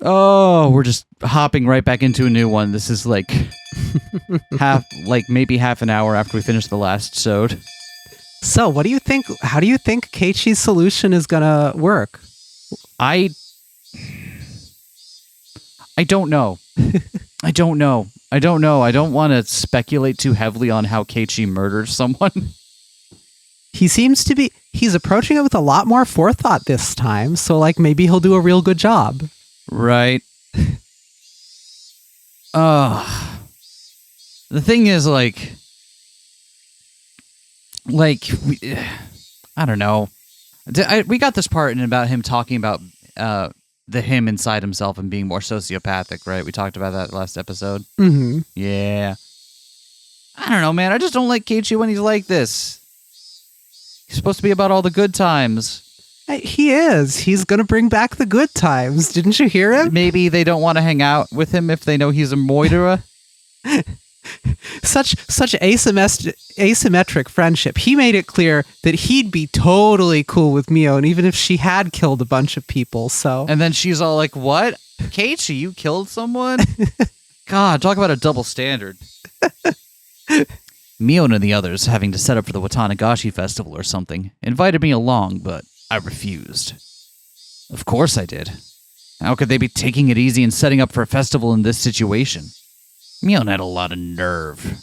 Oh, we're just hopping right back into a new one. This is like maybe half an hour after we finish the last sode. So, what do you think? How do you think Keiichi's solution is gonna work? I don't know. I don't know. I don't want to speculate too heavily on how Keiichi murders someone. He seems to be. He's approaching it with a lot more forethought this time. So, like, maybe he'll do a real good job. Right. The thing is, I don't know. We got this part in about him talking about the him inside himself and being more sociopathic, right? We talked about that last episode. Mm-hmm. Yeah. I don't know, man. I just don't like Keiichi when he's like this. He's supposed to be about all the good times. He is. He's going to bring back the good times. Didn't you hear him? Maybe they don't want to hang out with him if they know he's a moiterer. Such asymmetric friendship. He made it clear that he'd be totally cool with Mio, and even if she had killed a bunch of people, so... And then she's all like, what? Keiichi, you killed someone? God, talk about a double standard. Mio and the others, having to set up for the Watanagashi festival or something, invited me along, but I refused. Of course I did. How could they be taking it easy and setting up for a festival in this situation? Mio had a lot of nerve.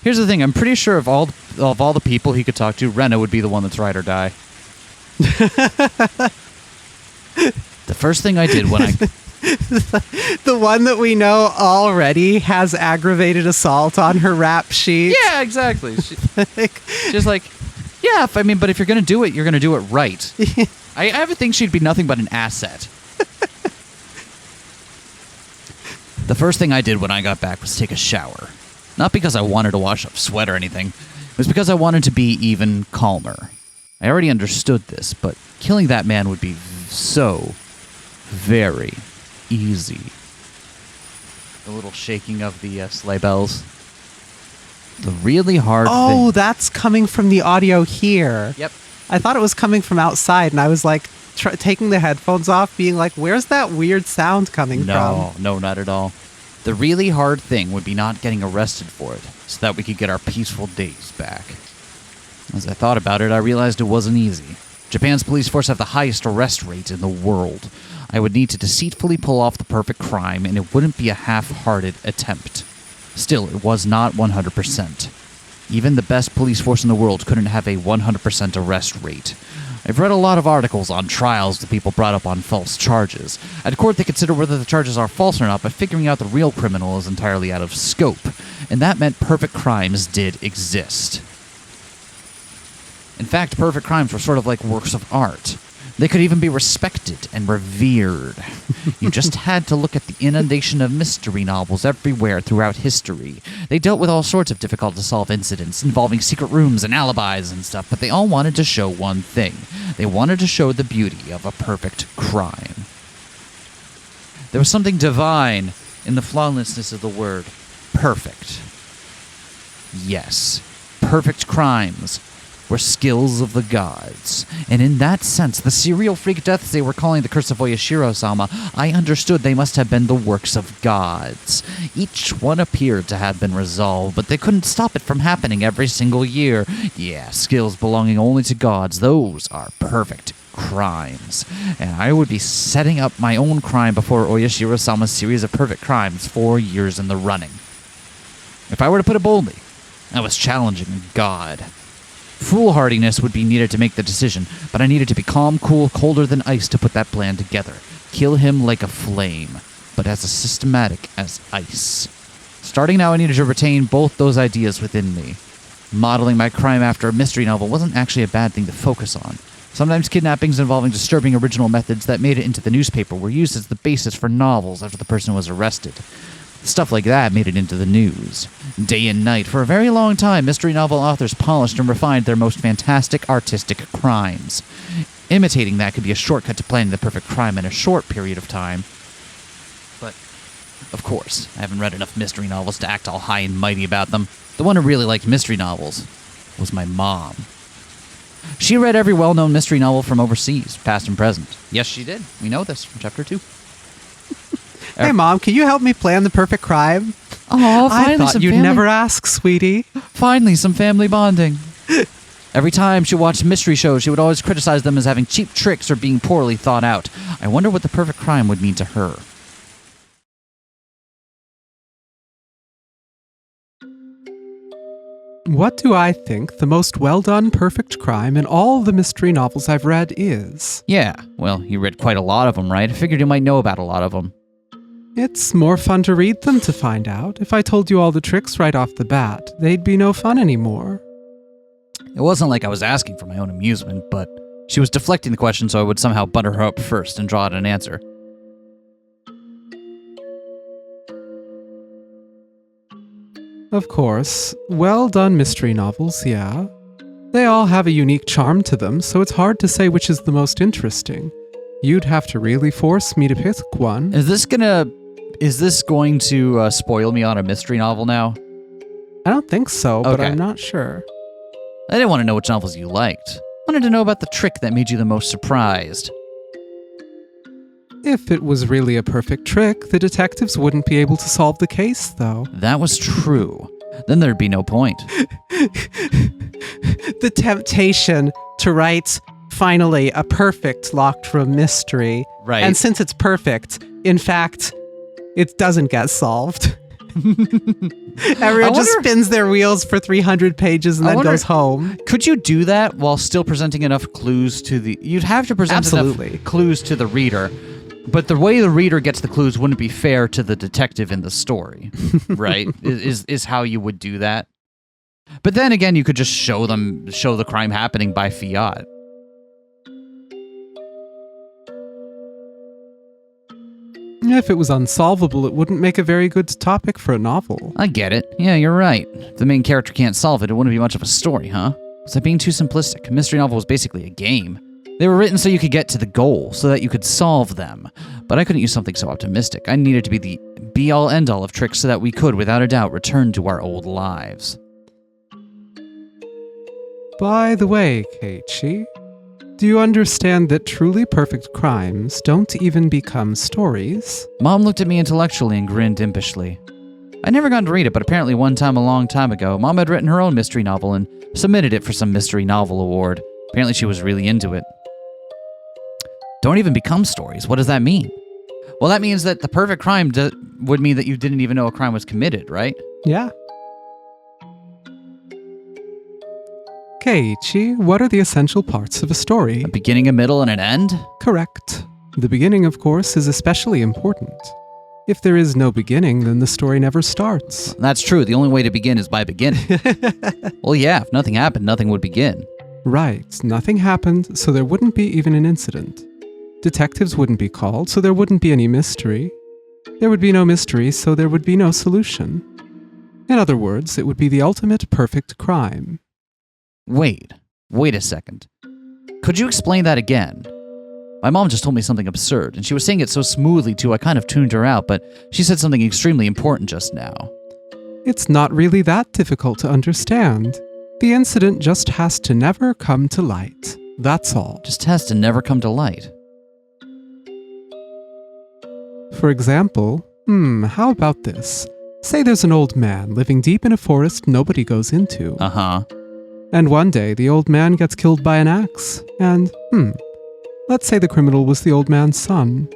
Here's the thing, I'm pretty sure of all the people he could talk to, Rena would be the one that's ride or die. The first thing I did when I... The one that we know already has aggravated assault on her rap sheet. Yeah, exactly. She's like, yeah, but if you're going to do it, you're going to do it right. I have a think she'd be nothing but an asset. The first thing I did when I got back was take a shower. Not because I wanted to wash off sweat or anything. It was because I wanted to be even calmer. I already understood this, but killing that man would be so very easy. The little shaking of the sleigh bells. The really hard thing. Oh, that's coming from the audio here. Yep. I thought it was coming from outside, and I was like taking the headphones off, being like, where's that weird sound coming from? No, not at all. The really hard thing would be not getting arrested for it, so that we could get our peaceful days back. As I thought about it, I realized it wasn't easy. Japan's police force have the highest arrest rate in the world. I would need to deceitfully pull off the perfect crime, and it wouldn't be a half-hearted attempt. Still, it was not 100%. Even the best police force in the world couldn't have a 100% arrest rate. I've read a lot of articles on trials that people brought up on false charges. At court, they consider whether the charges are false or not, but figuring out the real criminal is entirely out of scope. And that meant perfect crimes did exist. In fact, perfect crimes were sort of like works of art. They could even be respected and revered. You just had to look at the inundation of mystery novels everywhere throughout history. They dealt with all sorts of difficult-to-solve incidents involving secret rooms and alibis and stuff, but they all wanted to show one thing. They wanted to show the beauty of a perfect crime. There was something divine in the flawlessness of the word perfect. Yes, perfect crimes were skills of the gods. And in that sense, the serial freak deaths they were calling the Curse of Oyashiro-sama, I understood they must have been the works of gods. Each one appeared to have been resolved, but they couldn't stop it from happening every single year. Yeah, skills belonging only to gods, those are perfect crimes. And I would be setting up my own crime before Oyashiro-sama's series of perfect crimes 4 years in the running. If I were to put it boldly, I was challenging a god. Foolhardiness would be needed to make the decision, but I needed to be calm, cool, colder than ice to put that plan together. Kill him like a flame, but as systematic as ice. Starting now, I needed to retain both those ideas within me. Modeling my crime after a mystery novel wasn't actually a bad thing to focus on. Sometimes kidnappings involving disturbing original methods that made it into the newspaper were used as the basis for novels after the person was arrested. Stuff like that made it into the news. Day and night, for a very long time, mystery novel authors polished and refined their most fantastic artistic crimes. Imitating that could be a shortcut to planning the perfect crime in a short period of time. But, of course, I haven't read enough mystery novels to act all high and mighty about them. The one who really liked mystery novels was my mom. She read every well-known mystery novel from overseas, past and present. Yes, she did. We know this from chapter 2. Hey, Mom, can you help me plan the perfect crime? Oh, I thought you'd never ask, sweetie. Finally, some family bonding. Every time she watched mystery shows, she would always criticize them as having cheap tricks or being poorly thought out. I wonder what the perfect crime would mean to her. What do I think the most well-done perfect crime in all the mystery novels I've read is? Yeah, well, you read quite a lot of them, right? I figured you might know about a lot of them. It's more fun to read them to find out. If I told you all the tricks right off the bat, they'd be no fun anymore. It wasn't like I was asking for my own amusement, but she was deflecting the question so I would somehow butter her up first and draw out an answer. Of course, well-done mystery novels, yeah. They all have a unique charm to them, so it's hard to say which is the most interesting. You'd have to really force me to pick one. Is this going to spoil me on a mystery novel now? I don't think so, but Okay. I'm not sure. I didn't want to know which novels you liked. I wanted to know about the trick that made you the most surprised. If it was really a perfect trick, the detectives wouldn't be able to solve the case, though. That was true. Then there'd be no point. The temptation to write, finally, a perfect locked room mystery. Right. And since it's perfect, in fact, it doesn't get solved. Everyone just spins their wheels for 300 pages and then goes home. Could you do that while still presenting enough clues to the... You'd have to present enough clues to the reader, but the way the reader gets the clues wouldn't be fair to the detective in the story, right? is how you would do that. But then again, you could just show the crime happening by fiat. If it was unsolvable, it wouldn't make a very good topic for a novel. I get it. Yeah, you're right. If the main character can't solve it, it wouldn't be much of a story, huh? Was I being too simplistic? A mystery novel was basically a game. They were written so you could get to the goal, so that you could solve them. But I couldn't use something so optimistic. I needed to be the be-all, end-all of tricks so that we could, without a doubt, return to our old lives. By the way, Keiichi, do you understand that truly perfect crimes don't even become stories? Mom looked at me intellectually and grinned impishly. I never got to read it, but apparently one time a long time ago, Mom had written her own mystery novel and submitted it for some mystery novel award. Apparently she was really into it. Don't even become stories. What does that mean? Well, that means that the perfect crime would mean that you didn't even know a crime was committed, right? Yeah. Keiichi, what are the essential parts of a story? A beginning, a middle, and an end? Correct. The beginning, of course, is especially important. If there is no beginning, then the story never starts. That's true. The only way to begin is by beginning. Well, yeah, if nothing happened, nothing would begin. Right. Nothing happened, so there wouldn't be even an incident. Detectives wouldn't be called, so there wouldn't be any mystery. There would be no mystery, so there would be no solution. In other words, it would be the ultimate perfect crime. Wait a second. Could you explain that again? My mom just told me something absurd, and she was saying it so smoothly too I kind of tuned her out, but she said something extremely important just now. It's not really that difficult to understand. The incident just has to never come to light. That's all. Just has to never come to light. For example, how about this? Say there's an old man living deep in a forest nobody goes into. Uh-huh. And one day the old man gets killed by an axe. And, let's say the criminal was the old man's son.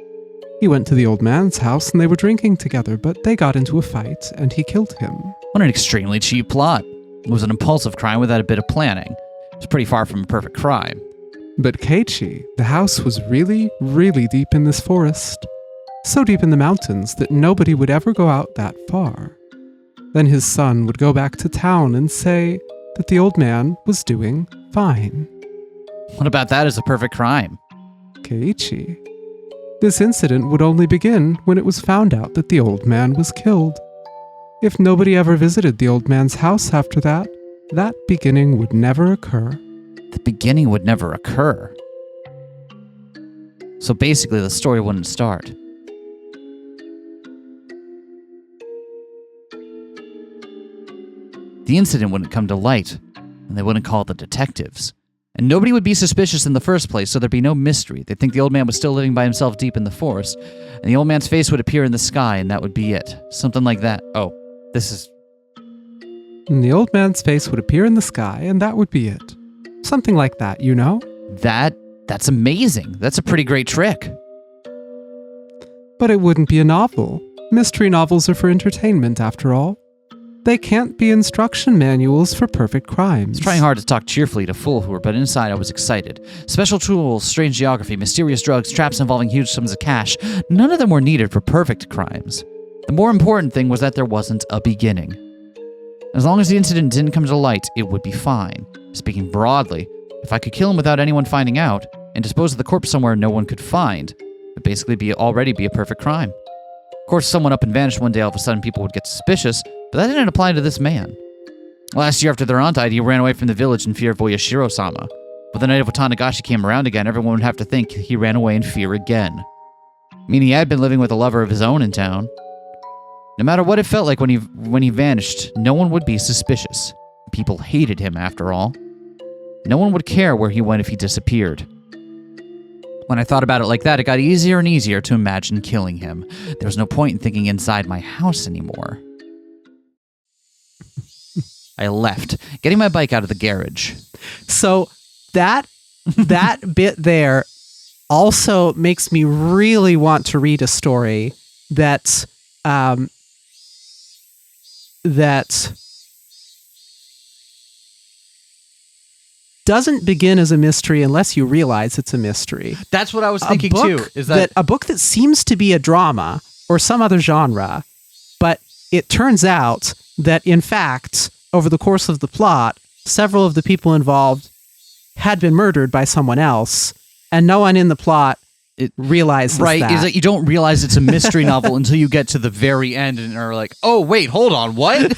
He went to the old man's house and they were drinking together, but they got into a fight and he killed him. What an extremely cheap plot. It was an impulsive crime without a bit of planning. It's pretty far from a perfect crime. But Keiichi, the house was really, really deep in this forest. So deep in the mountains that nobody would ever go out that far. Then his son would go back to town and say that the old man was doing fine. What about that as a perfect crime? Keiichi, this incident would only begin when it was found out that the old man was killed. If nobody ever visited the old man's house after that, that beginning would never occur. The beginning would never occur. So basically the story wouldn't start. The incident wouldn't come to light. and they wouldn't call the detectives. And nobody would be suspicious in the first place, so there'd be no mystery. They'd think the old man was still living by himself deep in the forest, and the old man's face would appear in the sky, and that would be it. Something like that. Oh, this is... And the old man's face would appear in the sky, and that would be it. Something like that, you know? That's amazing. That's a pretty great trick. But it wouldn't be a novel. Mystery novels are for entertainment, after all. They can't be instruction manuals for perfect crimes. I was trying hard to talk cheerfully to fool her, but inside I was excited. Special tools, strange geography, mysterious drugs, traps involving huge sums of cash. None of them were needed for perfect crimes. The more important thing was that there wasn't a beginning. As long as the incident didn't come to light, it would be fine. Speaking broadly, if I could kill him without anyone finding out, and dispose of the corpse somewhere no one could find, it would basically already be a perfect crime. Of course, someone up and vanished one day, all of a sudden people would get suspicious, but that didn't apply to this man. Last year after their aunt died, he ran away from the village in fear of Oyashiro-sama. But the night of Otanagashi came around again, everyone would have to think he ran away in fear again. Meaning he had been living with a lover of his own in town. No matter what it felt like when he vanished, no one would be suspicious. People hated him, after all. No one would care where he went if he disappeared. When I thought about it like that, it got easier and easier to imagine killing him. There was no point in thinking inside my house anymore. I left, getting my bike out of the garage. So that bit there also makes me really want to read a story that doesn't begin as a mystery unless you realize it's a mystery. That's what I was thinking too. Is that a book that seems to be a drama or some other genre, but it turns out that in fact, over the course of the plot, several of the people involved had been murdered by someone else, and no one in the plot realizes right, that. Is that you don't realize it's a mystery novel until you get to the very end and are like, oh, wait, hold on, what?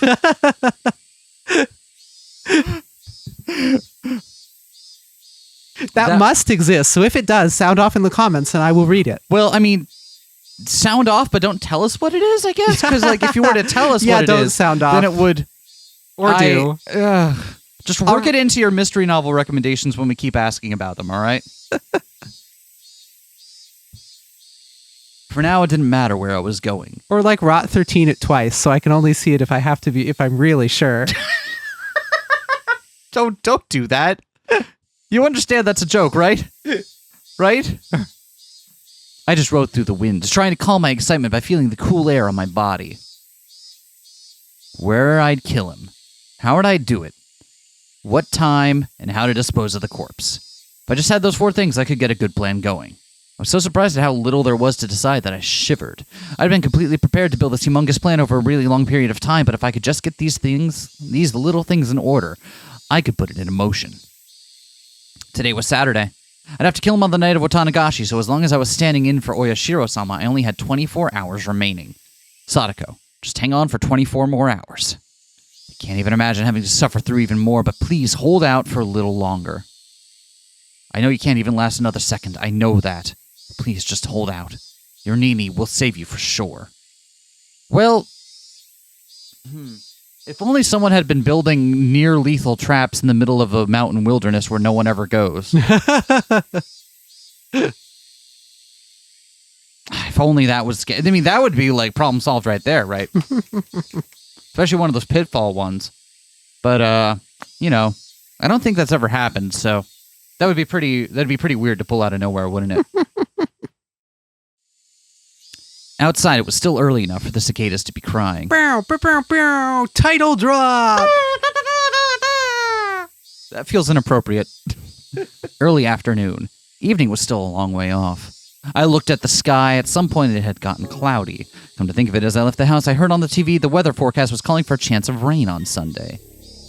That must exist. So if it does, sound off in the comments and I will read it. Well, I mean, sound off, but don't tell us what it is, I guess. Because like, if you were to tell us what it don't is, sound off. then it would... Or do. Just work it into your mystery novel recommendations when we keep asking about them, all right? For now, it didn't matter where I was going. Or like Rot 13 it twice, so I can only see it if I have to be, if I'm really sure. Don't do that. You understand that's a joke, right? Right? I just rode through the wind, trying to calm my excitement by feeling the cool air on my body. Where I'd kill him. How would I do it? What time, and how to dispose of the corpse. If I just had those 4 things, I could get a good plan going. I was so surprised at how little there was to decide that I shivered. I'd been completely prepared to build this humongous plan over a really long period of time, but if I could just get these little things in order, I could put it into motion. Today was Saturday. I'd have to kill him on the night of Otanagashi, so as long as I was standing in for Oyashiro-sama, I only had 24 hours remaining. Sadako, just hang on for 24 more hours. I can't even imagine having to suffer through even more, but please hold out for a little longer. I know you can't even last another second. I know that. Please just hold out. Your Nini will save you for sure. Well, if only someone had been building near-lethal traps in the middle of a mountain wilderness where no one ever goes. If only that was... I mean, that would be like problem solved right there, right? Especially one of those pitfall ones. But, you know, I don't think that's ever happened, so that'd be pretty weird to pull out of nowhere, wouldn't it? Outside, it was still early enough for the cicadas to be crying. Bow, bow, bow, bow, title drop! That feels inappropriate. Early afternoon. Evening was still a long way off. I looked at the sky. At some point, it had gotten cloudy. Come to think of it, as I left the house, I heard on the TV the weather forecast was calling for a chance of rain on Sunday.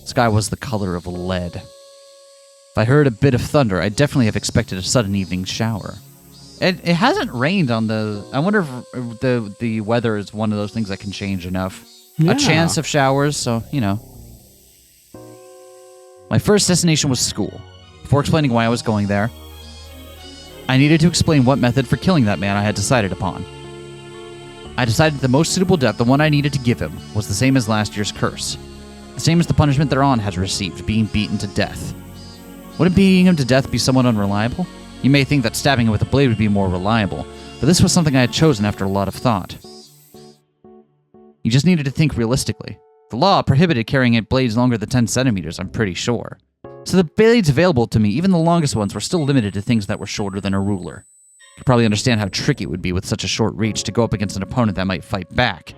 The sky was the color of lead. If I heard a bit of thunder, I'd definitely have expected a sudden evening shower. It hasn't rained on the... I wonder if the weather is one of those things that can change enough. Yeah. A chance of showers, so, you know. My first destination was school. Before explaining why I was going there, I needed to explain what method for killing that man I had decided upon. I decided the most suitable death, the one I needed to give him, was the same as last year's curse. The same as the punishment their aunt had received, being beaten to death. Wouldn't beating him to death be somewhat unreliable? You may think that stabbing him with a blade would be more reliable, but this was something I had chosen after a lot of thought. You just needed to think realistically. The law prohibited carrying blades longer than 10 centimeters, I'm pretty sure. So the blades available to me, even the longest ones, were still limited to things that were shorter than a ruler. You probably understand how tricky it would be with such a short reach to go up against an opponent that might fight back.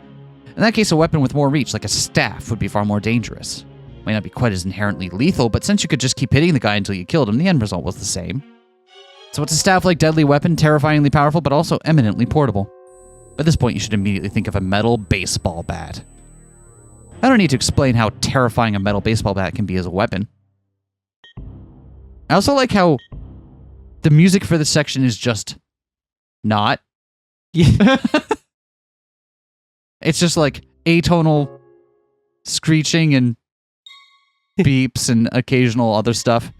In that case, a weapon with more reach, like a staff, would be far more dangerous. Might not be quite as inherently lethal, but since you could just keep hitting the guy until you killed him, the end result was the same. So it's a staff-like deadly weapon, terrifyingly powerful, but also eminently portable. At this point, you should immediately think of a metal baseball bat. I don't need to explain how terrifying a metal baseball bat can be as a weapon. I also like how the music for this section is just not. Yeah. It's just like atonal screeching and beeps and occasional other stuff.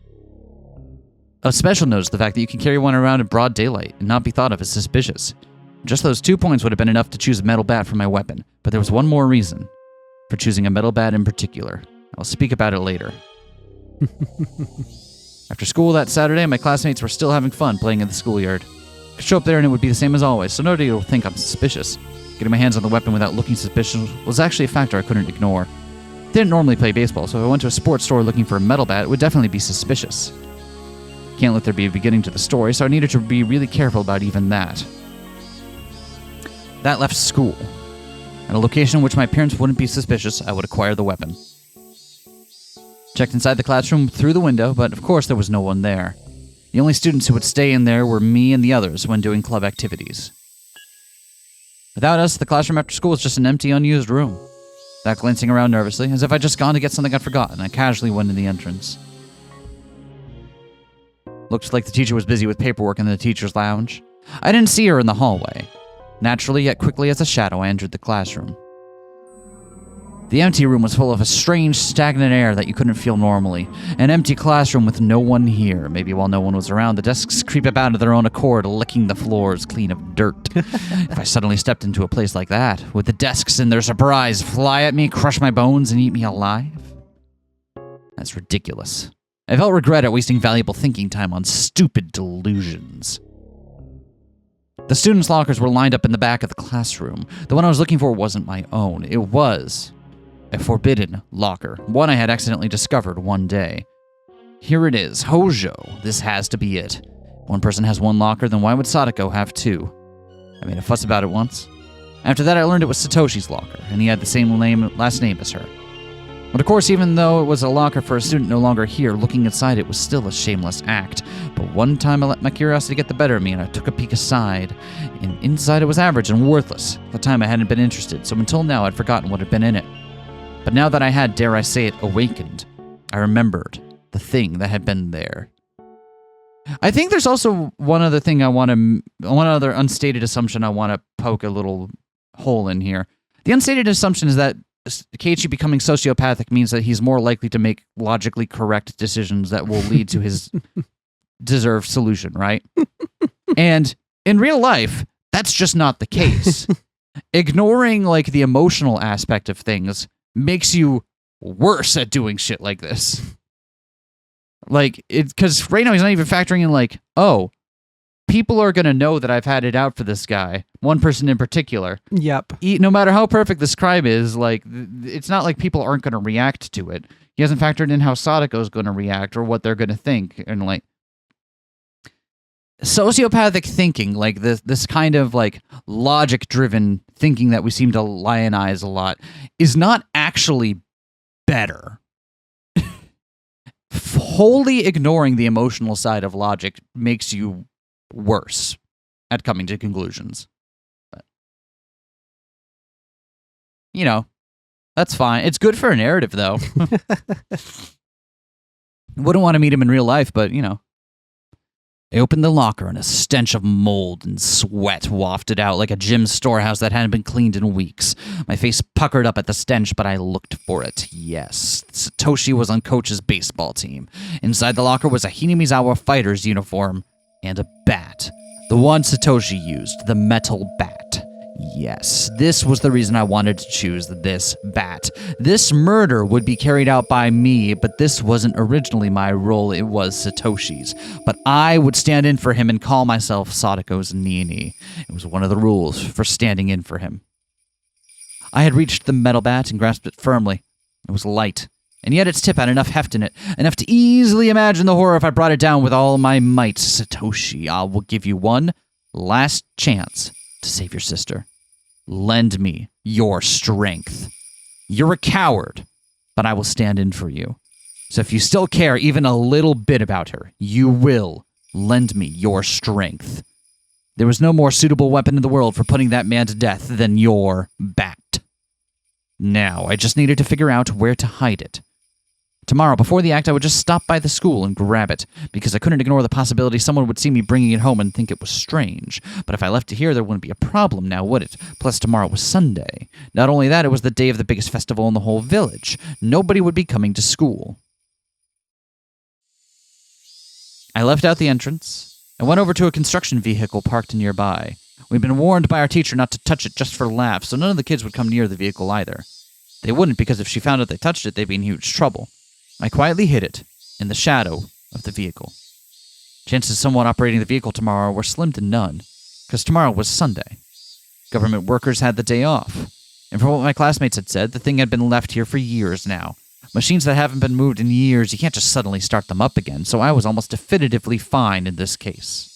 Of special note is the fact that you can carry one around in broad daylight and not be thought of as suspicious. Just those 2 points would have been enough to choose a metal bat for my weapon, but there was one more reason for choosing a metal bat in particular. I'll speak about it later. After school that Saturday, my classmates were still having fun playing in the schoolyard. I could show up there and it would be the same as always, so nobody will think I'm suspicious. Getting my hands on the weapon without looking suspicious was actually a factor I couldn't ignore. I didn't normally play baseball, so if I went to a sports store looking for a metal bat, it would definitely be suspicious. Can't let there be a beginning to the story, so I needed to be really careful about even that. That left school. At a location in which my parents wouldn't be suspicious, I would acquire the weapon. Checked inside the classroom through the window, but of course there was no one there. The only students who would stay in there were me and the others when doing club activities. Without us, the classroom after school was just an empty, unused room. Without glancing around nervously, as if I'd just gone to get something I'd forgotten, I casually went in the entrance. Looked like the teacher was busy with paperwork in the teacher's lounge. I didn't see her in the hallway. Naturally, yet quickly as a shadow, I entered the classroom. The empty room was full of a strange, stagnant air that you couldn't feel normally. An empty classroom with no one here. Maybe while no one was around, the desks creep about of their own accord, licking the floors clean of dirt. If I suddenly stepped into a place like that, would the desks in their surprise fly at me, crush my bones, and eat me alive? That's ridiculous. I felt regret at wasting valuable thinking time on stupid delusions. The students' lockers were lined up in the back of the classroom. The one I was looking for wasn't my own. It was a forbidden locker, one I had accidentally discovered one day. Here it is, Hojo. This has to be it. One person has one locker, then why would Sadako have two? I made a fuss about it once. After that, I learned it was Satoshi's locker, and he had the same last name as her. But of course, even though it was a locker for a student no longer here, looking inside it was still a shameless act. But one time I let my curiosity get the better of me and I took a peek aside. And inside it was average and worthless. At the time I hadn't been interested, so until now I'd forgotten what had been in it. But now that I had, dare I say it, awakened, I remembered the thing that had been there. I think there's also one other unstated assumption I want to poke a little hole in here. The unstated assumption is that Keiichi becoming sociopathic means that he's more likely to make logically correct decisions that will lead to his deserved solution, right? And in real life, that's just not the case. Ignoring like the emotional aspect of things makes you worse at doing shit like this. Like, because right now he's not even factoring in like, oh, people are going to know that I've had it out for this guy. One person in particular. Yep. No matter how perfect this crime is, like, it's not like people aren't going to react to it. He hasn't factored in how Sadako's going to react or what they're going to think. And, like, sociopathic thinking, like this kind of, like, logic-driven thinking that we seem to lionize a lot, is not actually better. Wholly ignoring the emotional side of logic makes you worse at coming to conclusions. But, you know, that's fine. It's good for a narrative, though. Wouldn't want to meet him in real life, but, you know. I opened the locker and a stench of mold and sweat wafted out like a gym storehouse that hadn't been cleaned in weeks. My face puckered up at the stench, but I looked for it. Yes, Satoshi was on Coach's baseball team. Inside the locker was a Hinamizawa fighter's uniform and a bat. The one Satoshi used, the metal bat. Yes, this was the reason I wanted to choose this bat. This murder would be carried out by me, but this wasn't originally my role, it was Satoshi's. But I would stand in for him and call myself Sadako's Nini. It was one of the rules for standing in for him. I had reached the metal bat and grasped it firmly. It was light, and yet its tip had enough heft in it, enough to easily imagine the horror if I brought it down with all my might. Satoshi, I will give you one last chance to save your sister. Lend me your strength. You're a coward, but I will stand in for you. So if you still care even a little bit about her, you will lend me your strength. There was no more suitable weapon in the world for putting that man to death than your bat. Now, I just needed to figure out where to hide it. Tomorrow, before the act, I would just stop by the school and grab it, because I couldn't ignore the possibility someone would see me bringing it home and think it was strange. But if I left it here, there wouldn't be a problem now, would it? Plus, tomorrow was Sunday. Not only that, it was the day of the biggest festival in the whole village. Nobody would be coming to school. I left out the entrance and went over to a construction vehicle parked nearby. We'd been warned by our teacher not to touch it just for laughs, so none of the kids would come near the vehicle either. They wouldn't, because if she found out they touched it, they'd be in huge trouble. I quietly hid it in the shadow of the vehicle. Chances of someone operating the vehicle tomorrow were slim to none, because tomorrow was Sunday. Government workers had the day off. And from what my classmates had said, the thing had been left here for years now. Machines that haven't been moved in years, you can't just suddenly start them up again, so I was almost definitively fine in this case.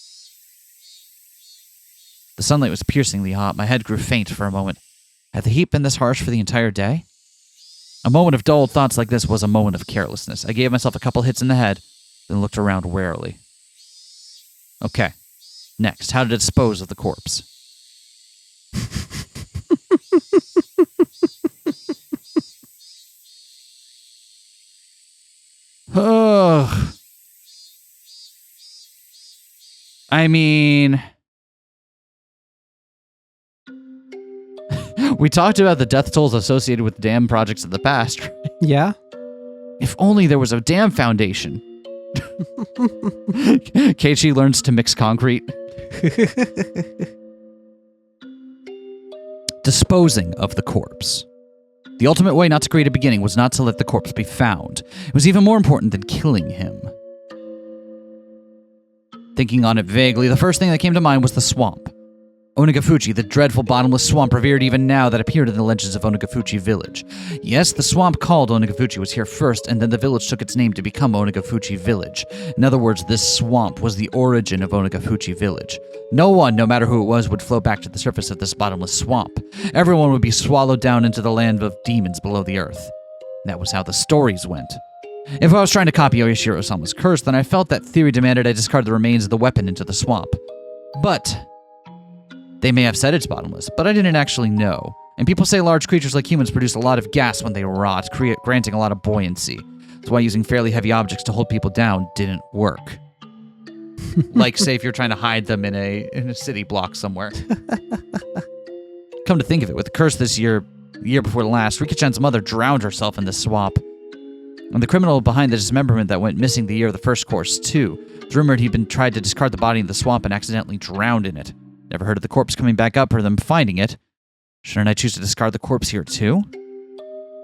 The sunlight was piercingly hot. My head grew faint for a moment. Had the heat been this harsh for the entire day? A moment of dulled thoughts like this was a moment of carelessness. I gave myself a couple hits in the head, then looked around warily. Okay, next, how to dispose of the corpse. Ugh. I mean, we talked about the death tolls associated with dam projects in the past, right? Yeah. If only there was a dam foundation. Keiichi learns to mix concrete. Disposing of the corpse. The ultimate way not to create a beginning was not to let the corpse be found. It was even more important than killing him. Thinking on it vaguely, the first thing that came to mind was the swamp. Onagafuchi, the dreadful bottomless swamp revered even now that appeared in the legends of Onagafuchi Village. Yes, the swamp called Onagafuchi was here first, and then the village took its name to become Onagafuchi Village. In other words, this swamp was the origin of Onagafuchi Village. No one, no matter who it was, would float back to the surface of this bottomless swamp. Everyone would be swallowed down into the land of demons below the earth. That was how the stories went. If I was trying to copy Oyashiro-sama's curse, then I felt that theory demanded I discard the remains of the weapon into the swamp. But they may have said it's bottomless, but I didn't actually know. And people say large creatures like humans produce a lot of gas when they rot, granting a lot of buoyancy. That's why using fairly heavy objects to hold people down didn't work. Like, say, if you're trying to hide them in a city block somewhere. Come to think of it, with the curse this year, the year before last, Rika-chan's mother drowned herself in the swamp. And the criminal behind the dismemberment that went missing the year of the first course, too. It's rumored he'd been tried to discard the body in the swamp and accidentally drowned in it. Never heard of the corpse coming back up or them finding it. Shouldn't I choose to discard the corpse here, too?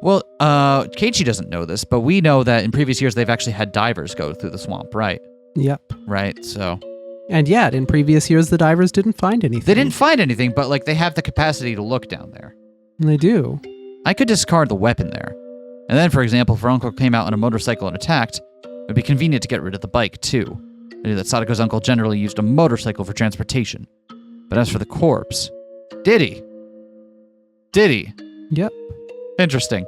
Well, Keiichi doesn't know this, but we know that in previous years they've actually had divers go through the swamp, right? Yep. Right, so. And yet, in previous years, the divers didn't find anything. They didn't find anything, but, like, they have the capacity to look down there. And they do. I could discard the weapon there. And then, for example, if her uncle came out on a motorcycle and attacked, it would be convenient to get rid of the bike, too. I knew that Sadako's uncle generally used a motorcycle for transportation. But as for the corpse, did he? Yep. Interesting.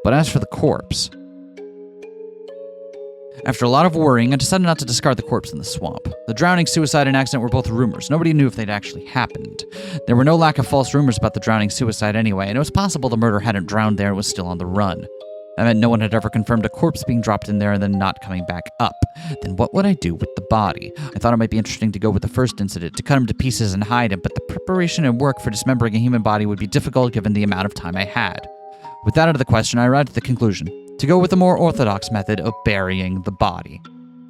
But as for the corpse, after a lot of worrying, I decided not to discard the corpse in the swamp. The drowning, suicide, and accident were both rumors. Nobody knew if they'd actually happened. There were no lack of false rumors about the drowning suicide anyway, and it was possible the murderer hadn't drowned there and was still on the run. That meant no one had ever confirmed a corpse being dropped in there and then not coming back up. Then what would I do with the body? I thought it might be interesting to go with the first incident, to cut him to pieces and hide him, but the preparation and work for dismembering a human body would be difficult given the amount of time I had. With that out of the question, I arrived at the conclusion to go with the more orthodox method of burying the body.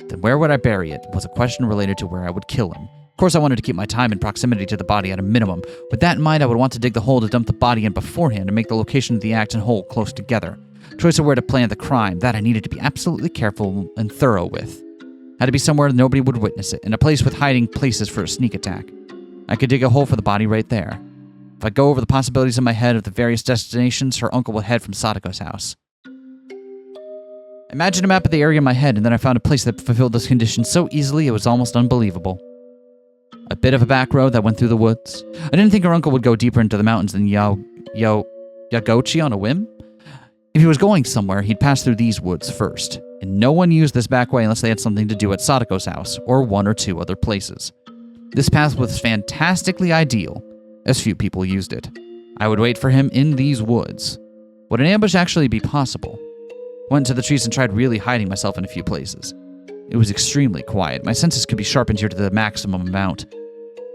Then where would I bury it was a question related to where I would kill him. course, I wanted to keep my time and proximity to the body at a minimum. With that in mind, I would want to dig the hole to dump the body in beforehand and make the location of the act and hole close together. Choice of where to plan the crime, that I needed to be absolutely careful and thorough with. Had to be somewhere nobody would witness it, and a place with hiding places for a sneak attack. I could dig a hole for the body right there. If I go over the possibilities in my head of the various destinations, her uncle would head from Sadako's house. Imagine a map of the area in my head, and then I found a place that fulfilled this condition so easily it was almost unbelievable. A bit of a back road that went through the woods. I didn't think her uncle would go deeper into the mountains than Yagochi on a whim. If he was going somewhere, he'd pass through these woods first, and no one used this back way unless they had something to do at Sadako's house, or one or two other places. This path was fantastically ideal, as few people used it. I would wait for him in these woods. Would an ambush actually be possible? Went to the trees and tried really hiding myself in a few places. It was extremely quiet. My senses could be sharpened here to the maximum amount.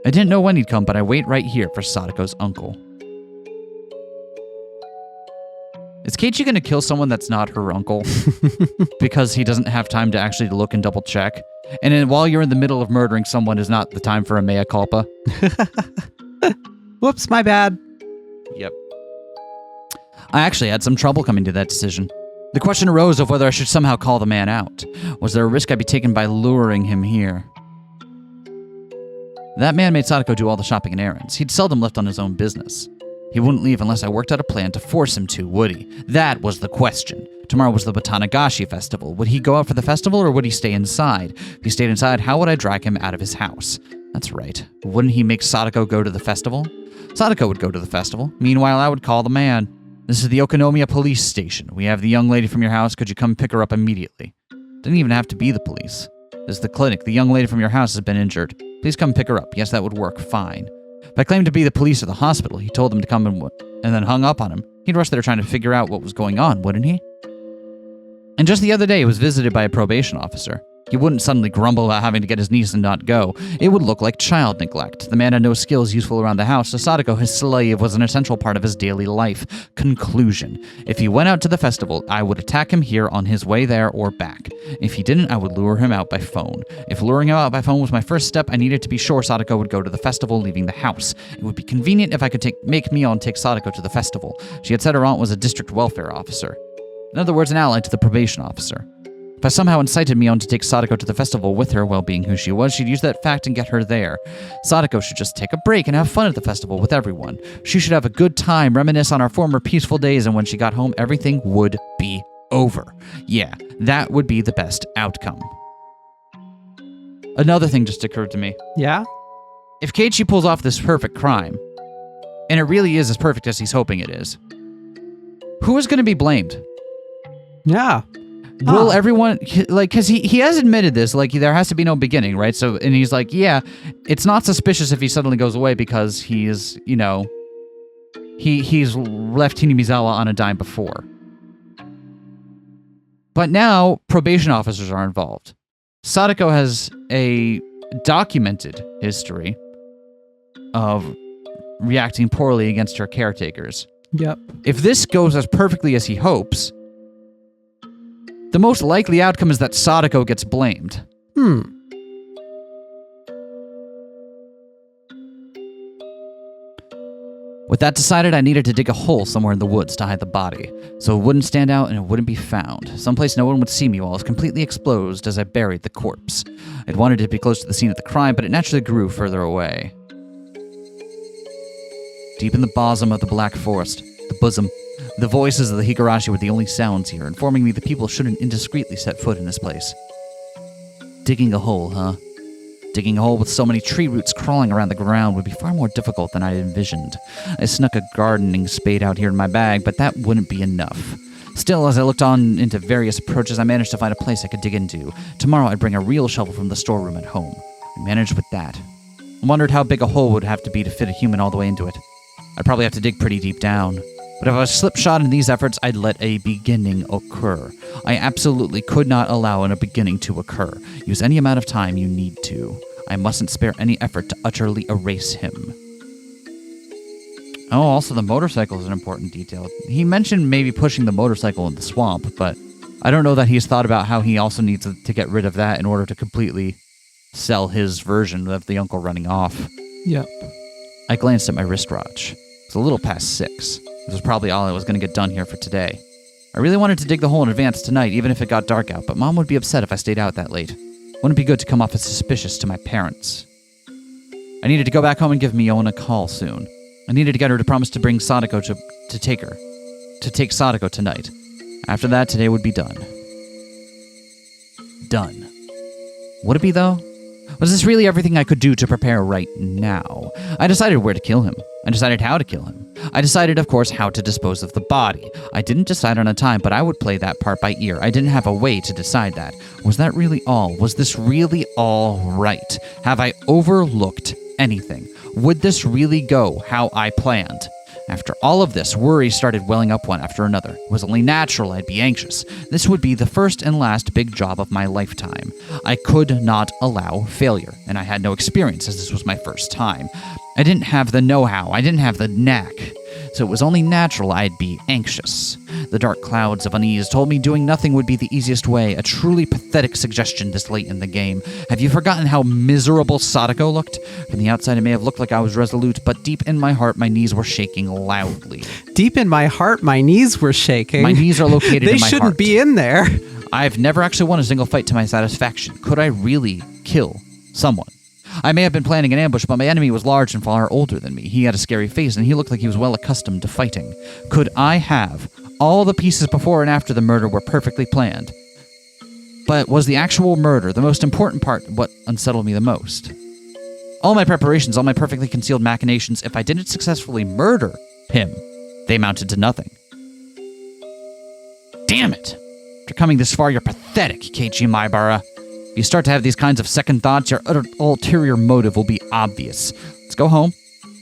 I didn't know when he'd come, but I wait right here for Sadako's uncle. Is Keiichi going to kill someone that's not her uncle? Because he doesn't have time to actually look and double check? And then while you're in the middle of murdering someone is not the time for a mea culpa? Whoops, my bad. Yep. I actually had some trouble coming to that decision. The question arose of whether I should somehow call the man out. Was there a risk I'd be taken by luring him here? That man made Sadako do all the shopping and errands. He'd seldom left on his own business. He wouldn't leave unless I worked out a plan to force him to, would he? That was the question. Tomorrow was the Botanagashi festival. Would he go out for the festival or would he stay inside? If he stayed inside, how would I drag him out of his house? That's right. Wouldn't he make Sadako go to the festival? Sadako would go to the festival. Meanwhile, I would call the man. This is the Okonomiya police station. We have the young lady from your house. Could you come pick her up immediately? Didn't even have to be the police. This is the clinic. The young lady from your house has been injured. Please come pick her up. Yes, that would work fine. If I claimed to be the police or the hospital, he told them to come and then hung up on him. He'd rush there trying to figure out what was going on, wouldn't he? And just the other day, he was visited by a probation officer. He wouldn't suddenly grumble about having to get his niece and not go. It would look like child neglect. The man had no skills useful around the house, so Sadako, his slave, was an essential part of his daily life. Conclusion. If he went out to the festival, I would attack him here on his way there or back. If he didn't, I would lure him out by phone. If luring him out by phone was my first step, I needed to be sure Sadako would go to the festival, leaving the house. It would be convenient if I could make Mion take Sadako to the festival. She had said her aunt was a district welfare officer. In other words, an ally to the probation officer. If I somehow incited Mion to take Sadako to the festival with her, well, being who she was, she'd use that fact and get her there. Sadako should just take a break and have fun at the festival with everyone. She should have a good time, reminisce on our former peaceful days, and when she got home, everything would be over. Yeah, that would be the best outcome. Another thing just occurred to me. Yeah? If Keiichi pulls off this perfect crime, and it really is as perfect as he's hoping it is, who is going to be blamed? Yeah. Will everyone, like, because he has admitted this, like, there has to be no beginning, right? So, and he's like, yeah, it's not suspicious if he suddenly goes away because he is, you know, he's left Hinamizawa on a dime before. But now, probation officers are involved. Sadako has a documented history of reacting poorly against her caretakers. Yep. If this goes as perfectly as he hopes, the most likely outcome is that Sadako gets blamed. With that decided, I needed to dig a hole somewhere in the woods to hide the body, so it wouldn't stand out and it wouldn't be found. Someplace no one would see me while I was completely exposed as I buried the corpse. I'd wanted to be close to the scene of the crime, but it naturally grew further away. Deep in the bosom of the black forest, the voices of the Higurashi were the only sounds here, informing me the people shouldn't indiscreetly set foot in this place. Digging a hole, huh? Digging a hole with so many tree roots crawling around the ground would be far more difficult than I'd envisioned. I snuck a gardening spade out here in my bag, but that wouldn't be enough. Still, as I looked on into various approaches, I managed to find a place I could dig into. Tomorrow I'd bring a real shovel from the storeroom at home. I managed with that. I wondered how big a hole would have to be to fit a human all the way into it. I'd probably have to dig pretty deep down. But if I was slipshod in these efforts, I'd let a beginning occur. I absolutely could not allow a beginning to occur. Use any amount of time you need to. I mustn't spare any effort to utterly erase him. Oh, also the motorcycle is an important detail. He mentioned maybe pushing the motorcycle in the swamp, but I don't know that he's thought about how he also needs to get rid of that in order to completely sell his version of the uncle running off. Yep. I glanced at my wristwatch. It was a little past 6. This was probably all I was going to get done here for today. I really wanted to dig the hole in advance tonight, even if it got dark out, but Mom would be upset if I stayed out that late. Wouldn't be good to come off as suspicious to my parents. I needed to go back home and give Mion a call soon. I needed to get her to promise to bring Sadako to take Sadako tonight. After that, today would be done. Done. Would it be, though? Was this really everything I could do to prepare right now? I decided where to kill him. I decided how to kill him. I decided, of course, how to dispose of the body. I didn't decide on a time, but I would play that part by ear. I didn't have a way to decide that. Was that really all? Was this really all right? Have I overlooked anything? Would this really go how I planned? After all of this, worry started welling up one after another. It was only natural I'd be anxious. This would be the first and last big job of my lifetime. I could not allow failure, and I had no experience as this was my first time. I didn't have the know-how. I didn't have the knack. So it was only natural I'd be anxious. The dark clouds of unease told me doing nothing would be the easiest way, a truly pathetic suggestion this late in the game. Have you forgotten how miserable Sadako looked? From the outside, it may have looked like I was resolute, but deep in my heart, my knees were shaking loudly. Deep in my heart, my knees were shaking. My knees are located in my heart. They shouldn't be in there. I've never actually won a single fight to my satisfaction. Could I really kill someone? I may have been planning an ambush, but my enemy was large and far older than me. He had a scary face, and he looked like he was well accustomed to fighting. Could I have? All the pieces before and after the murder were perfectly planned. But was the actual murder the most important part, what unsettled me the most? All my preparations, all my perfectly concealed machinations, if I didn't successfully murder him, they amounted to nothing. Damn it! After coming this far, you're pathetic, Keiichi Maebara. If you start to have these kinds of second thoughts, your ulterior motive will be obvious. Let's go home.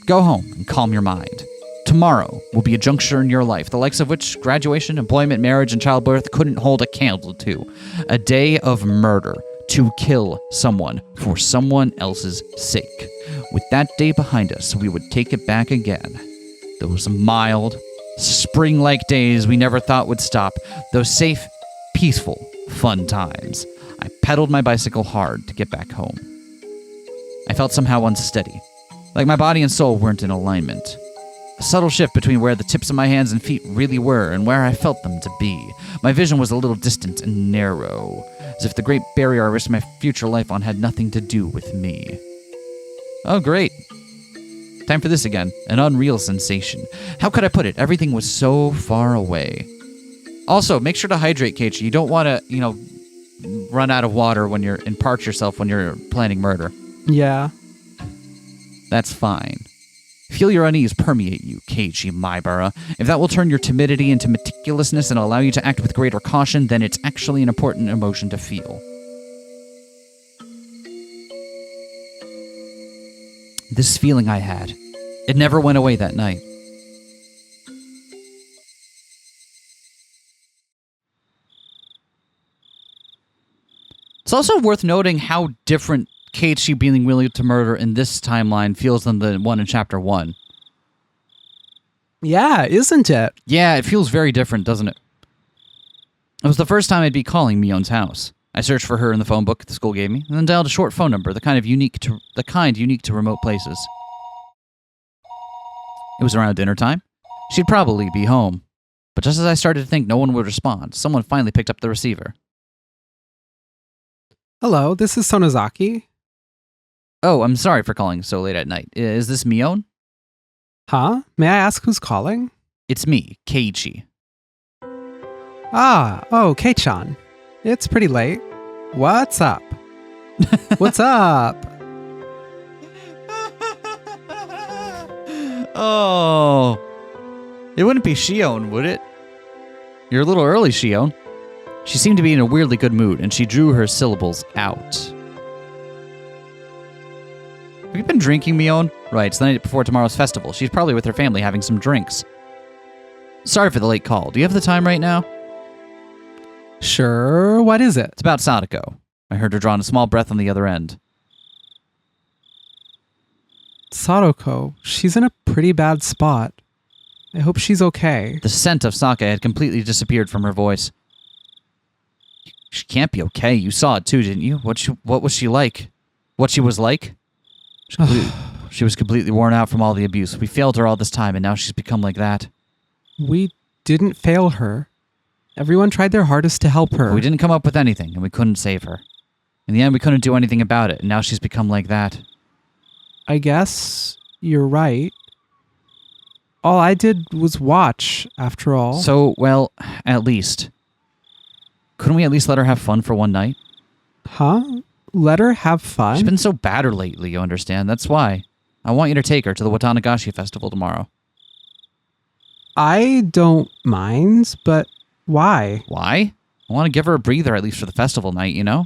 Go home and calm your mind. Tomorrow will be a juncture in your life, the likes of which graduation, employment, marriage, and childbirth couldn't hold a candle to. A day of murder, to kill someone for someone else's sake. With that day behind us, we would take it back again. Those mild, spring-like days we never thought would stop. Those safe, peaceful, fun times. I pedaled my bicycle hard to get back home. I felt somehow unsteady, like my body and soul weren't in alignment. A subtle shift between where the tips of my hands and feet really were and where I felt them to be. My vision was a little distant and narrow, as if the great barrier I risked my future life on had nothing to do with me. Oh, great. Time for this again. An unreal sensation. How could I put it? Everything was so far away. Also, make sure to hydrate, Keiichi. You don't want to, run out of water when you're and parch yourself when you're planning murder. Yeah. That's fine. Feel your unease permeate you, Keiichi Maebara. If that will turn your timidity into meticulousness and allow you to act with greater caution, then it's actually an important emotion to feel. This feeling I had, it never went away that night. It's also worth noting how different Keiichi being willing to murder in this timeline feels than the one in Chapter 1. Yeah, isn't it? Yeah, it feels very different, doesn't it? It was the first time I'd be calling Mion's house. I searched for her in the phone book the school gave me, and then dialed a short phone number, the kind unique to remote places. It was around dinner time. She'd probably be home. But just as I started to think no one would respond, someone finally picked up the receiver. Hello, this is Sonozaki. Oh, I'm sorry for calling so late at night. Is this Mion? Huh? May I ask who's calling? It's me, Keiichi. Kei-chan. It's pretty late. What's up? What's up? Oh. It wouldn't be Shion, would it? You're a little early, Shion. She seemed to be in a weirdly good mood, and she drew her syllables out. Have you been drinking, Mion? Right, it's the night before tomorrow's festival. She's probably with her family having some drinks. Sorry for the late call. Do you have the time right now? Sure, what is it? It's about Sadako. I heard her draw in a small breath on the other end. Sadako, she's in a pretty bad spot. I hope she's okay. The scent of sake had completely disappeared from her voice. She can't be okay. You saw it too, didn't you? What was she like? What she was like? She was completely worn out from all the abuse. We failed her all this time, and now she's become like that. We didn't fail her. Everyone tried their hardest to help her. We didn't come up with anything, and we couldn't save her. In the end, we couldn't do anything about it, and now she's become like that. I guess you're right. All I did was watch, after all. So, well, at least. Couldn't we at least let her have fun for one night? Huh? Let her have fun? She's been so battered lately, you understand? That's why. I want you to take her to the Watanagashi Festival tomorrow. I don't mind, but why? Why? I want to give her a breather at least for the festival night, you know?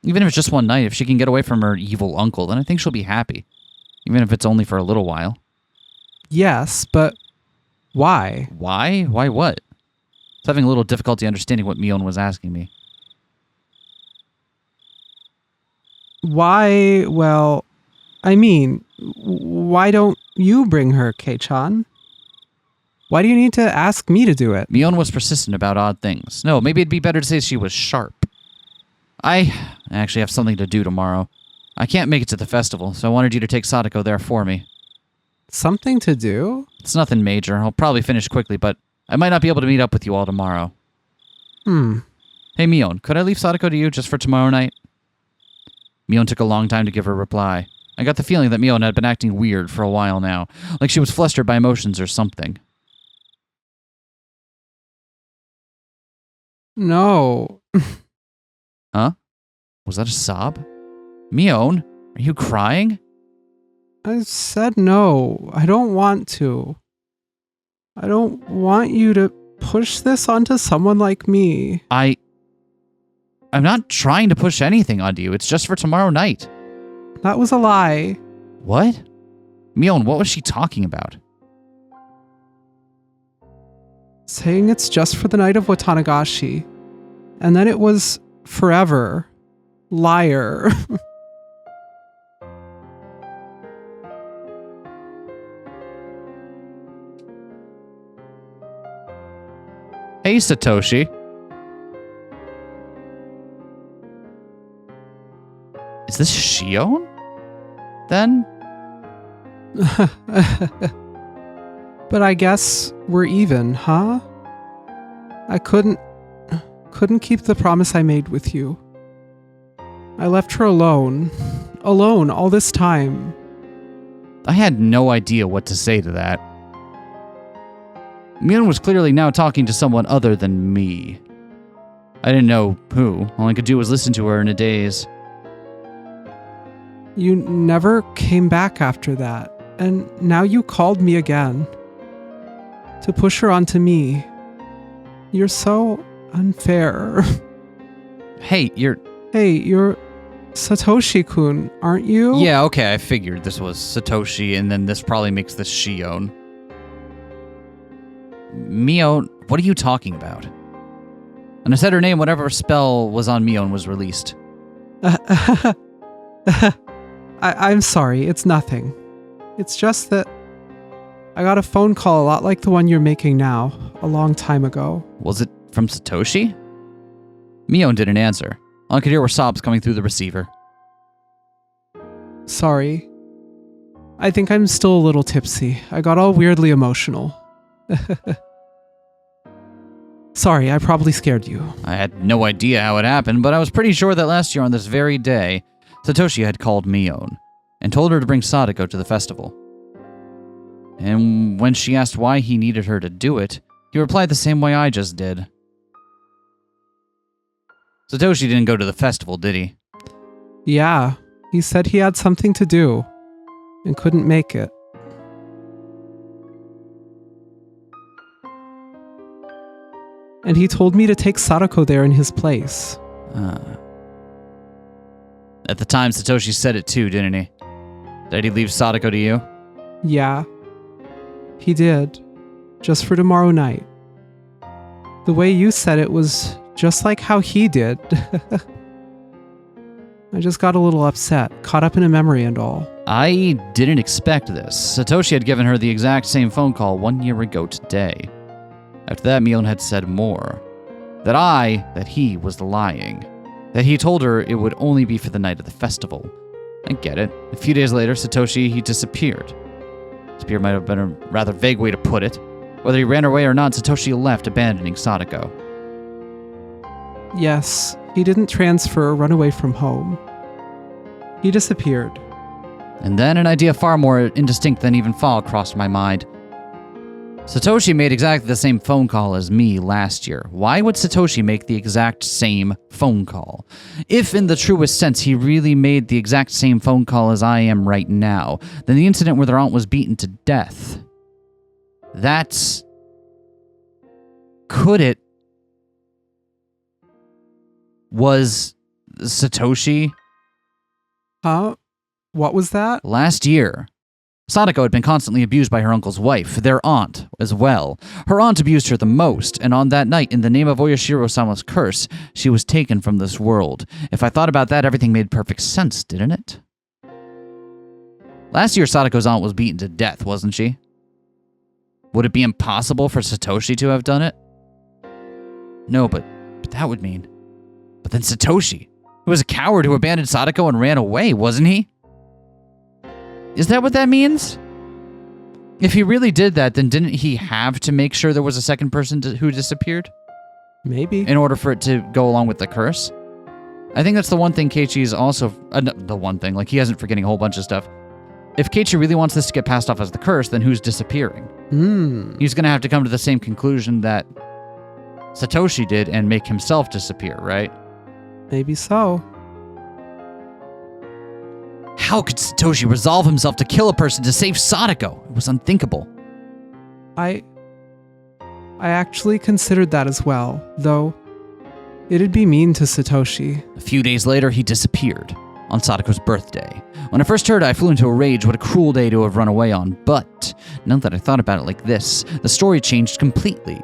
Even if it's just one night, if she can get away from her evil uncle, then I think she'll be happy. Even if it's only for a little while. Yes, but why? Why? Why what? I was having a little difficulty understanding what Mion was asking me. Why, well, I mean, why don't you bring her, Kei-chan? Why do you need to ask me to do it? Mion was persistent about odd things. No, maybe it'd be better to say she was sharp. I actually have something to do tomorrow. I can't make it to the festival, so I wanted you to take Sadako there for me. Something to do? It's nothing major. I'll probably finish quickly, but I might not be able to meet up with you all tomorrow. Hey, Mion, could I leave Sadako to you just for tomorrow night? Mion took a long time to give her a reply. I got the feeling that Mion had been acting weird for a while now, like she was flustered by emotions or something. No. Huh? Was that a sob? Mion, are you crying? I said no. I don't want to. I don't want you to push this onto someone like me. I'm not trying to push anything onto you. It's just for tomorrow night. That was a lie. What? Mion, what was she talking about? Saying it's just for the night of Watanagashi. And then it was forever. Liar. Hey, Satoshi. Is this Shion? Then? But I guess we're even, huh? I couldn't keep the promise I made with you. I left her alone all this time. I had no idea what to say to that. Mion was clearly now talking to someone other than me. I didn't know who. All I could do was listen to her in a daze. You never came back after that, and now you called me again. To push her onto me. You're so unfair. Hey, you're Satoshi-kun, aren't you? Yeah, okay, I figured this was Satoshi, and then this probably makes this Shion. Mion, what are you talking about? And I said her name, whatever spell was on Mion was released. I'm sorry, it's nothing. It's just that I got a phone call a lot like the one you're making now, a long time ago. Was it from Satoshi? Mion didn't answer. All I could hear were sobs coming through the receiver. Sorry. I think I'm still a little tipsy. I got all weirdly emotional. Sorry, I probably scared you. I had no idea how it happened, but I was pretty sure that last year on this very day, Satoshi had called Mion and told her to bring Sadako to the festival. And when she asked why he needed her to do it, he replied the same way I just did. Satoshi didn't go to the festival, did he? Yeah, he said he had something to do and couldn't make it. And he told me to take Sadako there in his place. At the time, Satoshi said it too, didn't he? Did he leave Sadako to you? Yeah, he did. Just for tomorrow night. The way you said it was just like how he did. I just got a little upset, caught up in a memory and all. I didn't expect this. Satoshi had given her the exact same phone call 1 year ago today. After that, Mion had said more. That he was lying. That he told her it would only be for the night of the festival. I get it. A few days later, Satoshi, he disappeared. Disappear might have been a rather vague way to put it. Whether he ran away or not, Satoshi left, abandoning Sadako. Yes, he didn't transfer or run away from home. He disappeared. And then an idea far more indistinct than even fall crossed my mind. Satoshi made exactly the same phone call as me last year. Why would Satoshi make the exact same phone call? If in the truest sense he really made the exact same phone call as I am right now, then the incident where their aunt was beaten to death, that's... could it... was Satoshi? Huh? What was that? Last year, Sadako had been constantly abused by her uncle's wife, their aunt as well. Her aunt abused her the most, and on that night, in the name of Oyashiro-sama's curse, she was taken from this world. If I thought about that, everything made perfect sense, didn't it? Last year, Sadako's aunt was beaten to death, wasn't she? Would it be impossible for Satoshi to have done it? No, but that would mean... But then Satoshi, who was a coward who abandoned Sadako and ran away, wasn't he? Is that what that means? If he really did that, then didn't he have to make sure there was a second person who disappeared? Maybe. In order for it to go along with the curse? I think that's the one thing Keiichi is also... the one thing, like he isn't forgetting a whole bunch of stuff. If Keiichi really wants this to get passed off as the curse, then who's disappearing? He's going to have to come to the same conclusion that Satoshi did and make himself disappear, right? Maybe so. How could Satoshi resolve himself to kill a person to save Sadako? It was unthinkable. I actually considered that as well, though it'd be mean to Satoshi. A few days later, he disappeared on Sadako's birthday. When I first heard it, I flew into a rage. What a cruel day to have run away on. But now that I thought about it like this, the story changed completely.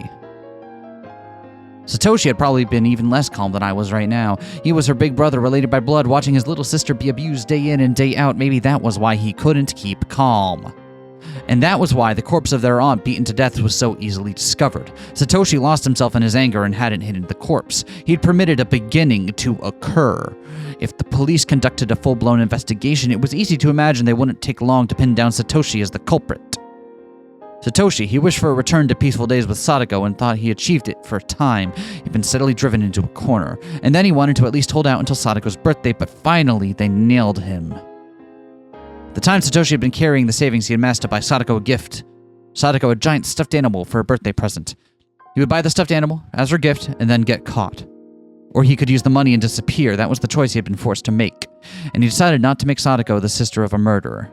Satoshi had probably been even less calm than I was right now. He was her big brother related by blood, watching his little sister be abused day in and day out. Maybe that was why he couldn't keep calm. And that was why the corpse of their aunt beaten to death was so easily discovered. Satoshi lost himself in his anger and hadn't hidden the corpse. He'd permitted a beginning to occur. If the police conducted a full-blown investigation, it was easy to imagine they wouldn't take long to pin down Satoshi as the culprit. Satoshi, he wished for a return to peaceful days with Sadako and thought he achieved it for a time. He'd been steadily driven into a corner. And then he wanted to at least hold out until Sadako's birthday, but finally they nailed him. At the time, Satoshi had been carrying the savings he had amassed to buy Sadako a gift. Sadako a giant stuffed animal for a birthday present. He would buy the stuffed animal as her gift and then get caught. Or he could use the money and disappear. That was the choice he had been forced to make. And he decided not to make Sadako the sister of a murderer.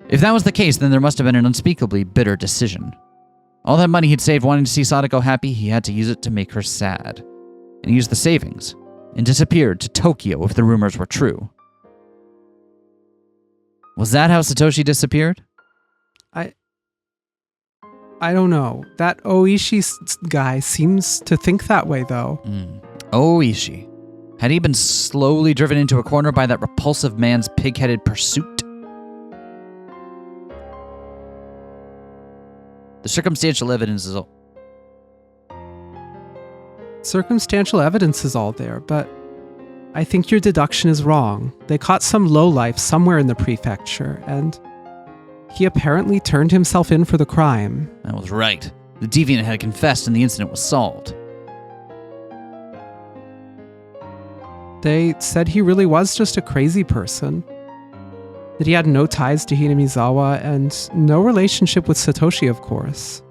If that was the case, then there must have been an unspeakably bitter decision. All that money he'd saved wanting to see Sadako happy, he had to use it to make her sad. And he used the savings, and disappeared to Tokyo if the rumors were true. Was that how Satoshi disappeared? I don't know. That Oishi guy seems to think that way, though. Oishi. Had he been slowly driven into a corner by that repulsive man's pig-headed pursuit? The circumstantial evidence is all... Circumstantial evidence is all there, but I think your deduction is wrong. They caught some lowlife somewhere in the prefecture, and he apparently turned himself in for the crime. That was right. The deviant had confessed and the incident was solved. They said he really was just a crazy person. That he had no ties to Hinamizawa and no relationship with Satoshi, of course.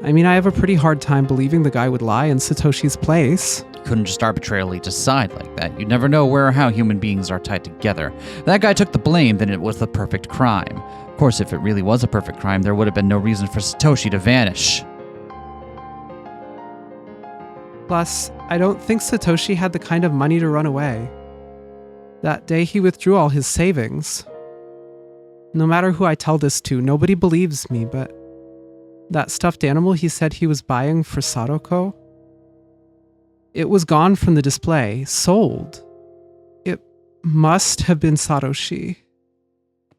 I mean, I have a pretty hard time believing the guy would lie in Satoshi's place. You couldn't just arbitrarily decide like that. You'd never know where or how human beings are tied together. If that guy took the blame, then it was the perfect crime. Of course, if it really was a perfect crime, there would have been no reason for Satoshi to vanish. Plus, I don't think Satoshi had the kind of money to run away. That day he withdrew all his savings. No matter who I tell this to, nobody believes me, but that stuffed animal he said he was buying for Sadako, it was gone from the display, sold. It must have been Satoshi.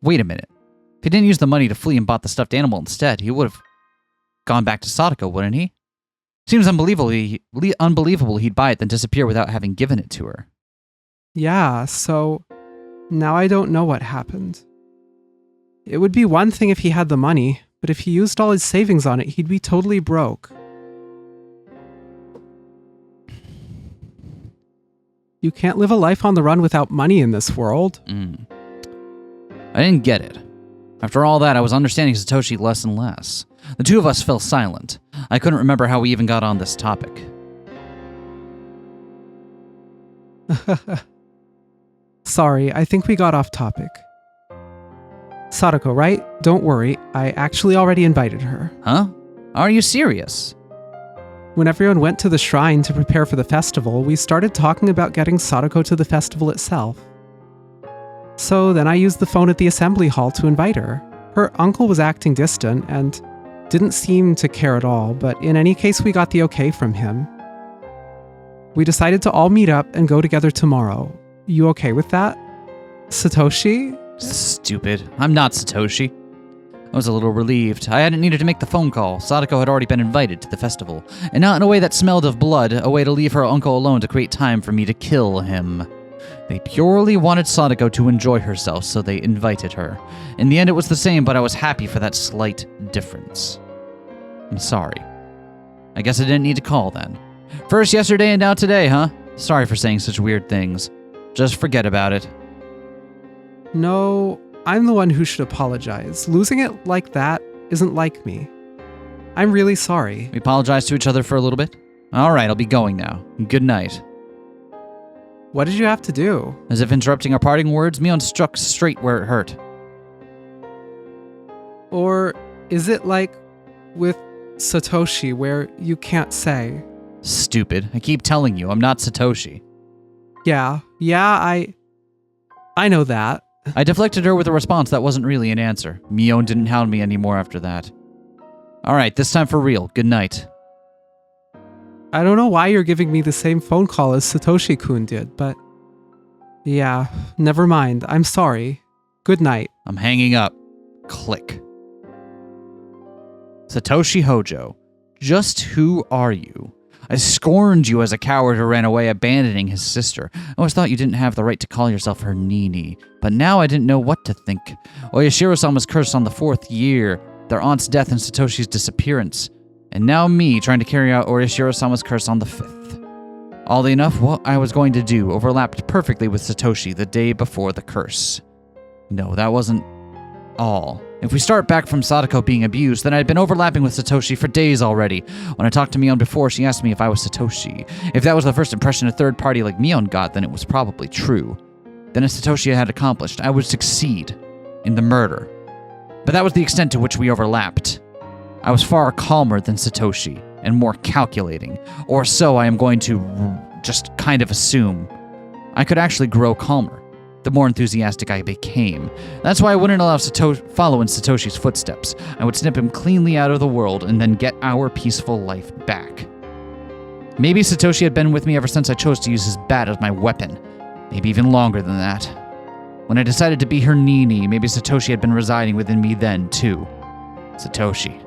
Wait a minute. If he didn't use the money to flee and bought the stuffed animal instead, he would have gone back to Sadako, wouldn't he? Seems unbelievable he'd buy it then disappear without having given it to her. Yeah, so now I don't know what happened. It would be one thing if he had the money, but if he used all his savings on it, he'd be totally broke. You can't live a life on the run without money in this world. I didn't get it. After all that, I was understanding Satoshi less and less. The two of us fell silent. I couldn't remember how we even got on this topic. Sorry, I think we got off topic. Sadako, right? Don't worry, I actually already invited her. Huh? Are you serious? When everyone went to the shrine to prepare for the festival, we started talking about getting Sadako to the festival itself. So then I used the phone at the assembly hall to invite her. Her uncle was acting distant and didn't seem to care at all, but in any case we got the okay from him. We decided to all meet up and go together tomorrow. You okay with that? Satoshi? Stupid. I'm not Satoshi. I was a little relieved. I hadn't needed to make the phone call. Sadako had already been invited to the festival, and not in a way that smelled of blood, a way to leave her uncle alone to create time for me to kill him. They purely wanted Sadako to enjoy herself, so they invited her. In the end, it was the same, but I was happy for that slight difference. I'm sorry. I guess I didn't need to call then. First yesterday and now today, huh? Sorry for saying such weird things. Just forget about it. No, I'm the one who should apologize. Losing it like that isn't like me. I'm really sorry. We apologize to each other for a little bit? Alright, I'll be going now. Good night. What did you have to do? As if interrupting our parting words, Mion struck straight where it hurt. Or is it like with Satoshi where you can't say? Stupid. I keep telling you, I'm not Satoshi. Yeah, I know that. I deflected her with a response that wasn't really an answer. Mion didn't hound me anymore after that. Alright, this time for real. Good night. I don't know why you're giving me the same phone call as Satoshi-kun did, but yeah, never mind. I'm sorry. Good night. I'm hanging up. Click. Satoshi Hojo, just who are you? I scorned you as a coward who ran away, abandoning his sister. I always thought you didn't have the right to call yourself her Nini, but now I didn't know what to think. Oyashiro-sama's curse on the 4th year, their aunt's death and Satoshi's disappearance, and now me trying to carry out Oyashiro-sama's curse on the 5th. Oddly enough, what I was going to do overlapped perfectly with Satoshi the day before the curse. No, that wasn't all. If we start back from Sadako being abused, then I'd been overlapping with Satoshi for days already. When I talked to Mion before, she asked me if I was Satoshi. If that was the first impression a third party like Mion got, then it was probably true. Then as Satoshi had accomplished, I would succeed in the murder. But that was the extent to which we overlapped. I was far calmer than Satoshi, and more calculating. Or so I am going to just kind of assume. I could actually grow calmer the more enthusiastic I became. That's why I wouldn't allow follow in Satoshi's footsteps. I would snip him cleanly out of the world and then get our peaceful life back. Maybe Satoshi had been with me ever since I chose to use his bat as my weapon. Maybe even longer than that. When I decided to be her Nini, maybe Satoshi had been residing within me then, too. Satoshi,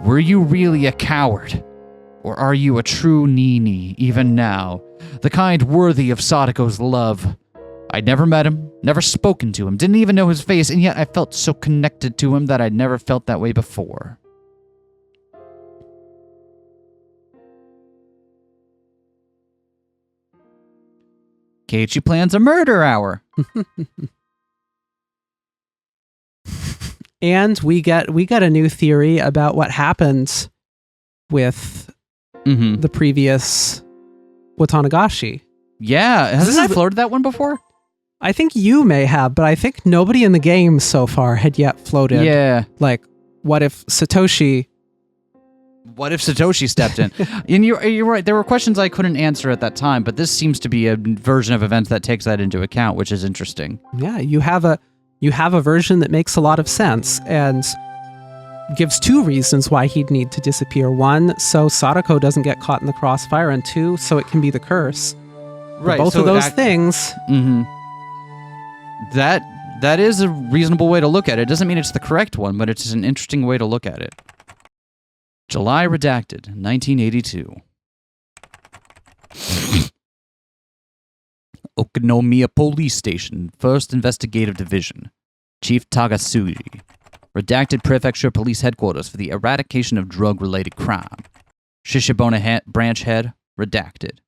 were you really a coward? Or are you a true Nini, even now? The kind worthy of Sadako's love. I'd never met him, never spoken to him, didn't even know his face, and yet I felt so connected to him that I'd never felt that way before. Keiichi plans a murder hour. And we get a new theory about what happened with the previous Watanagashi. Yeah, hasn't I floated that one before? I think you may have, but I think nobody in the game so far had yet floated. Yeah. Like, what if Satoshi stepped in? And you're right, there were questions I couldn't answer at that time, but this seems to be a version of events that takes that into account, which is interesting. Yeah, you have a version that makes a lot of sense and gives two reasons why he'd need to disappear. One, so Sadako doesn't get caught in the crossfire, and two, so it can be the curse. Right. Both of those things. Mm-hmm. That is a reasonable way to look at it. It doesn't mean it's the correct one, but it's an interesting way to look at it. July redacted, 1982. Okonomiya Police Station, 1st Investigative Division. Chief Tagatsuji. Redacted Prefecture Police Headquarters for the eradication of drug-related crime. Shishibona Branch Head, redacted.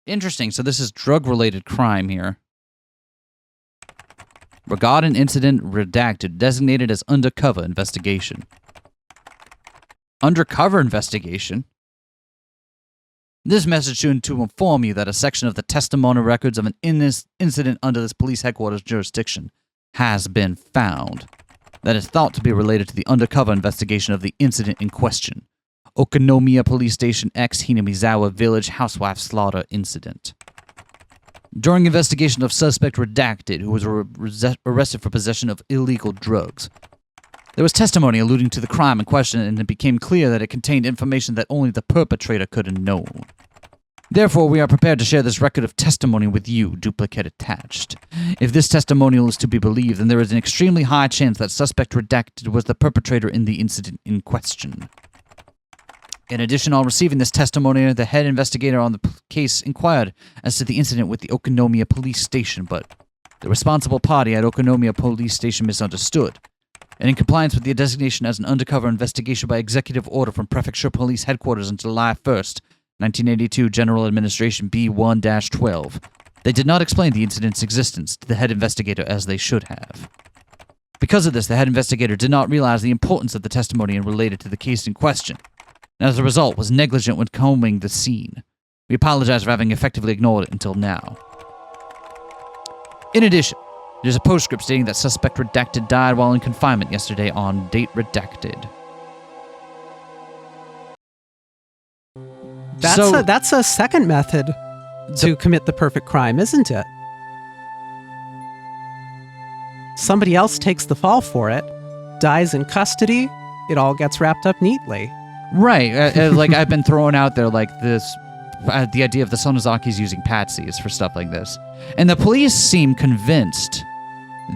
Interesting, so this is drug-related crime here. Regarding incident, redacted, designated as undercover investigation. Undercover investigation? This message should to inform you that a section of the testimonial records of an incident under this police headquarters jurisdiction has been found that is thought to be related to the undercover investigation of the incident in question. Okonomiya Police Station X Hinamizawa Village Housewife Slaughter Incident. During investigation of suspect redacted, who was arrested for possession of illegal drugs, there was testimony alluding to the crime in question, and it became clear that it contained information that only the perpetrator could have known. Therefore, we are prepared to share this record of testimony with you, duplicate attached. If this testimonial is to be believed, then there is an extremely high chance that suspect redacted was the perpetrator in the incident in question. In addition, on receiving this testimony, the head investigator on the case inquired as to the incident with the Okonomiya Police Station, but the responsible party at Okonomiya Police Station misunderstood. And in compliance with the designation as an undercover investigation by executive order from Prefecture Police Headquarters on July 1st, 1982, General Administration B1-12, they did not explain the incident's existence to the head investigator as they should have. Because of this, the head investigator did not realize the importance of the testimony and related to the case in question, and as a result was negligent when combing the scene. We apologize for having effectively ignored it until now. In addition, there's a postscript stating that suspect redacted died while in confinement yesterday on date redacted. That's a second method to commit the perfect crime, isn't it? Somebody else takes the fall for it, dies in custody, it all gets wrapped up neatly. Right, like I've been throwing out there like this, the idea of the Sonozaki's using patsies for stuff like this. And the police seem convinced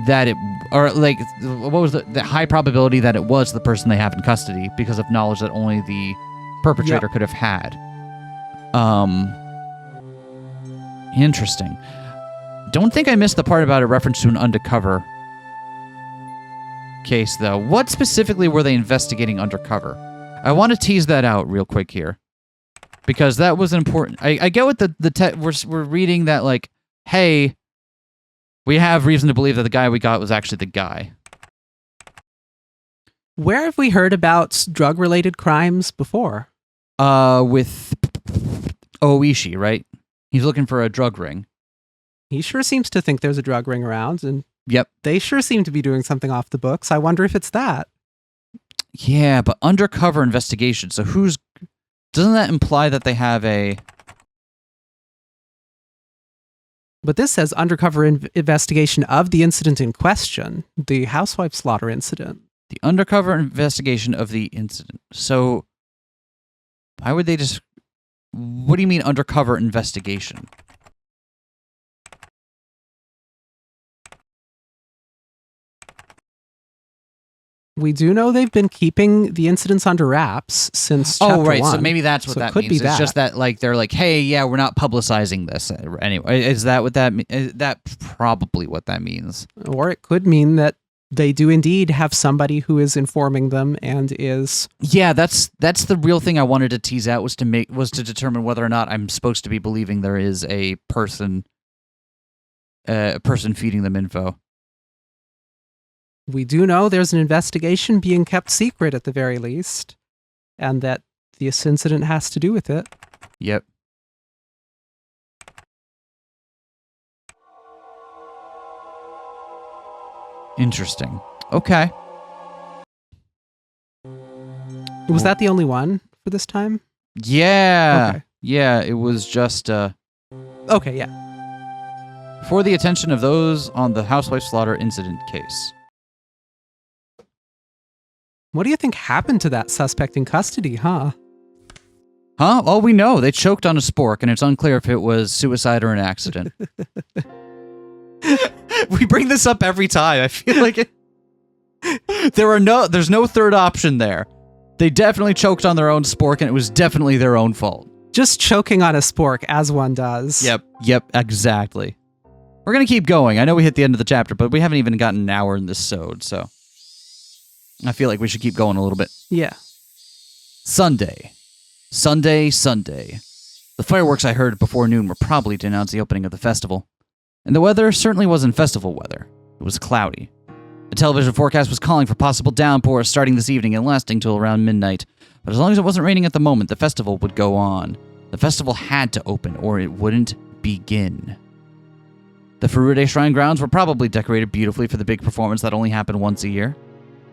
that it, or like, what was the high probability that it was the person they have in custody because of knowledge that only the perpetrator could have had. Interesting. Don't think I missed the part about a reference to an undercover case, though. What specifically were they investigating undercover? I want to tease that out real quick here, because that was important. I get what we're reading that, like, hey, we have reason to believe that the guy we got was actually the guy. Where have we heard about drug-related crimes before? With Oishi, right? He's looking for a drug ring. He sure seems to think there's a drug ring around, and yep, they sure seem to be doing something off the books. I wonder if it's that. Yeah, but undercover investigation. So doesn't that imply that they have a... But this says undercover investigation of the incident in question, the housewife slaughter incident. The undercover investigation of the incident. So why would they just... What do you mean undercover investigation? We do know they've been keeping the incidents under wraps since chapter 1. So maybe that's what that could means. Be it's just that, like, they're like, hey, yeah, we're not publicizing this. Anyway, is that what that means? Is that probably what that means? Or it could mean that they do indeed have somebody who is informing them and is... Yeah, that's the real thing I wanted to tease out, was to determine whether or not I'm supposed to be believing there is a person feeding them info. We do know there's an investigation being kept secret at the very least, and that this incident has to do with it. Yep. Interesting. Okay. Was that the only one for this time? Yeah. Okay. Yeah, it was just... Okay, yeah. For the attention of those on the housewife slaughter incident case. What do you think happened to that suspect in custody, huh? Huh? Well, we know. They choked on a spork, and it's unclear if it was suicide or an accident. We bring this up every time. I feel like it... There's no third option there. They definitely choked on their own spork, and it was definitely their own fault. Just choking on a spork, as one does. Yep, exactly. We're going to keep going. I know we hit the end of the chapter, but we haven't even gotten an hour in this sode, so I feel like we should keep going a little bit. Yeah. Sunday. The fireworks I heard before noon were probably to announce the opening of the festival. And the weather certainly wasn't festival weather. It was cloudy. The television forecast was calling for possible downpours starting this evening and lasting till around midnight. But as long as it wasn't raining at the moment, the festival would go on. The festival had to open, or it wouldn't begin. The Furude Shrine grounds were probably decorated beautifully for the big performance that only happened once a year.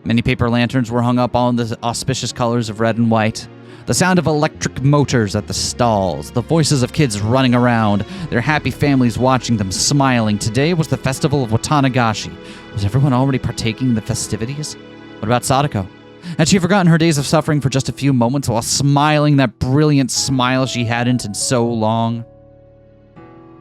Many paper lanterns were hung up on the auspicious colors of red and white. The sound of electric motors at the stalls, the voices of kids running around, their happy families watching them, smiling. Today was the festival of Watanagashi. Was everyone already partaking in the festivities? What about Sadako? Had she forgotten her days of suffering for just a few moments while smiling that brilliant smile she hadn't in so long?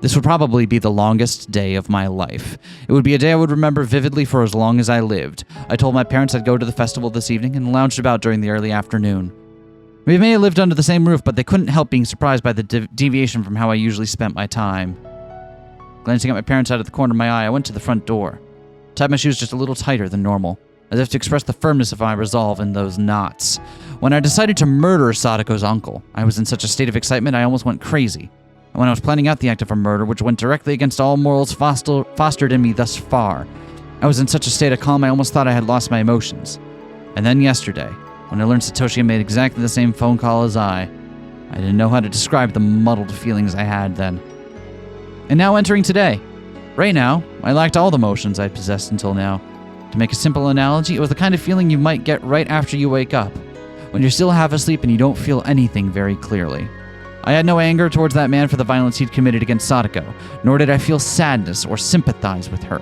This would probably be the longest day of my life. It would be a day I would remember vividly for as long as I lived. I told my parents I'd go to the festival this evening and lounged about during the early afternoon. We may have lived under the same roof, but they couldn't help being surprised by the deviation from how I usually spent my time. Glancing at my parents out of the corner of my eye, I went to the front door. Tied my shoes just a little tighter than normal, as if to express the firmness of my resolve in those knots. When I decided to murder Sadako's uncle, I was in such a state of excitement I almost went crazy. And when I was planning out the act of a murder, which went directly against all morals fostered in me thus far, I was in such a state of calm I almost thought I had lost my emotions. And then yesterday, when I learned Satoshi had made exactly the same phone call as I didn't know how to describe the muddled feelings I had then. And now entering today. Right now, I lacked all the emotions I'd possessed until now. To make a simple analogy, it was the kind of feeling you might get right after you wake up, when you're still half asleep and you don't feel anything very clearly. I had no anger towards that man for the violence he'd committed against Sadako, nor did I feel sadness or sympathize with her.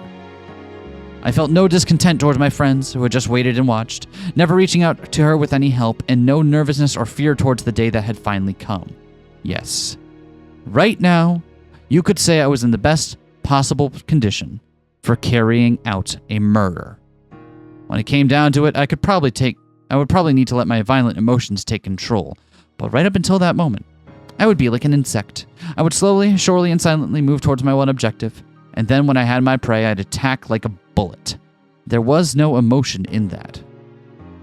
I felt no discontent towards my friends who had just waited and watched, never reaching out to her with any help, and no nervousness or fear towards the day that had finally come. Yes. Right now, you could say I was in the best possible condition for carrying out a murder. When it came down to it, I would probably need to let my violent emotions take control, but right up until that moment, I would be like an insect. I would slowly, surely, and silently move towards my one objective, and then when I had my prey, I'd attack like a bullet. There was no emotion in that.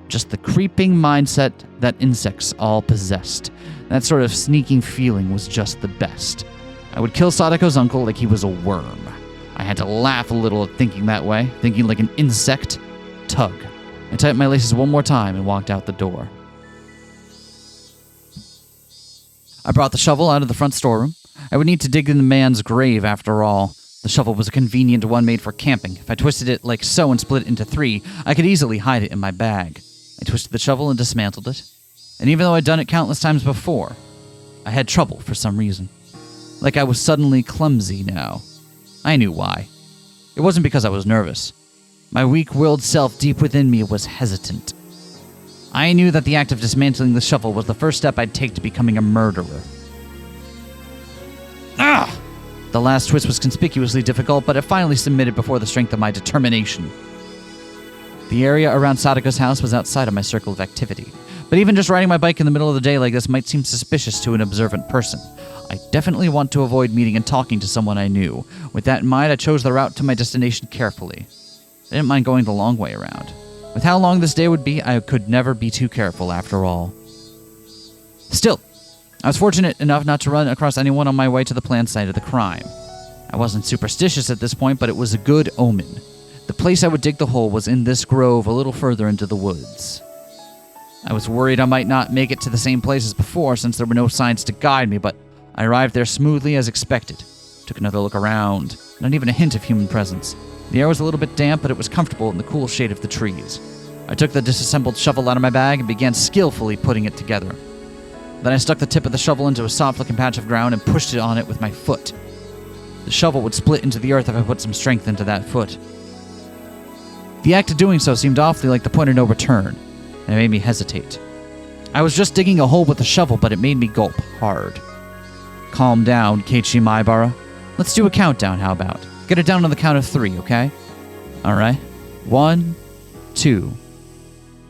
Just the creeping mindset that insects all possessed. That sort of sneaking feeling was just the best. I would kill Sadako's uncle like he was a worm. I had to laugh a little at thinking that way, thinking like an insect. Tug. I tightened my laces one more time and walked out the door. I brought the shovel out of the front storeroom. I would need to dig in the man's grave after all. The shovel was a convenient one made for camping. If I twisted it like so and split it into three, I could easily hide it in my bag. I twisted the shovel and dismantled it. And even though I'd done it countless times before, I had trouble for some reason. Like I was suddenly clumsy now. I knew why. It wasn't because I was nervous. My weak-willed self deep within me was hesitant. I knew that the act of dismantling the shovel was the first step I'd take to becoming a murderer. Ah! The last twist was conspicuously difficult, but it finally submitted before the strength of my determination. The area around Sadako's house was outside of my circle of activity, but even just riding my bike in the middle of the day like this might seem suspicious to an observant person. I definitely want to avoid meeting and talking to someone I knew. With that in mind, I chose the route to my destination carefully. I didn't mind going the long way around. With how long this day would be, I could never be too careful after all. Still, I was fortunate enough not to run across anyone on my way to the planned site of the crime. I wasn't superstitious at this point, but it was a good omen. The place I would dig the hole was in this grove a little further into the woods. I was worried I might not make it to the same place as before since there were no signs to guide me, but I arrived there smoothly as expected. Took another look around. Not even a hint of human presence. The air was a little bit damp, but it was comfortable in the cool shade of the trees. I took the disassembled shovel out of my bag and began skillfully putting it together. Then I stuck the tip of the shovel into a soft-looking patch of ground and pushed it on it with my foot. The shovel would split into the earth if I put some strength into that foot. The act of doing so seemed awfully like the point of no return, and it made me hesitate. I was just digging a hole with the shovel, but it made me gulp hard. Calm down, Keiichi Maebara. Let's do a countdown, how about? Get it down on the count of 3, okay? Alright. 1, 2.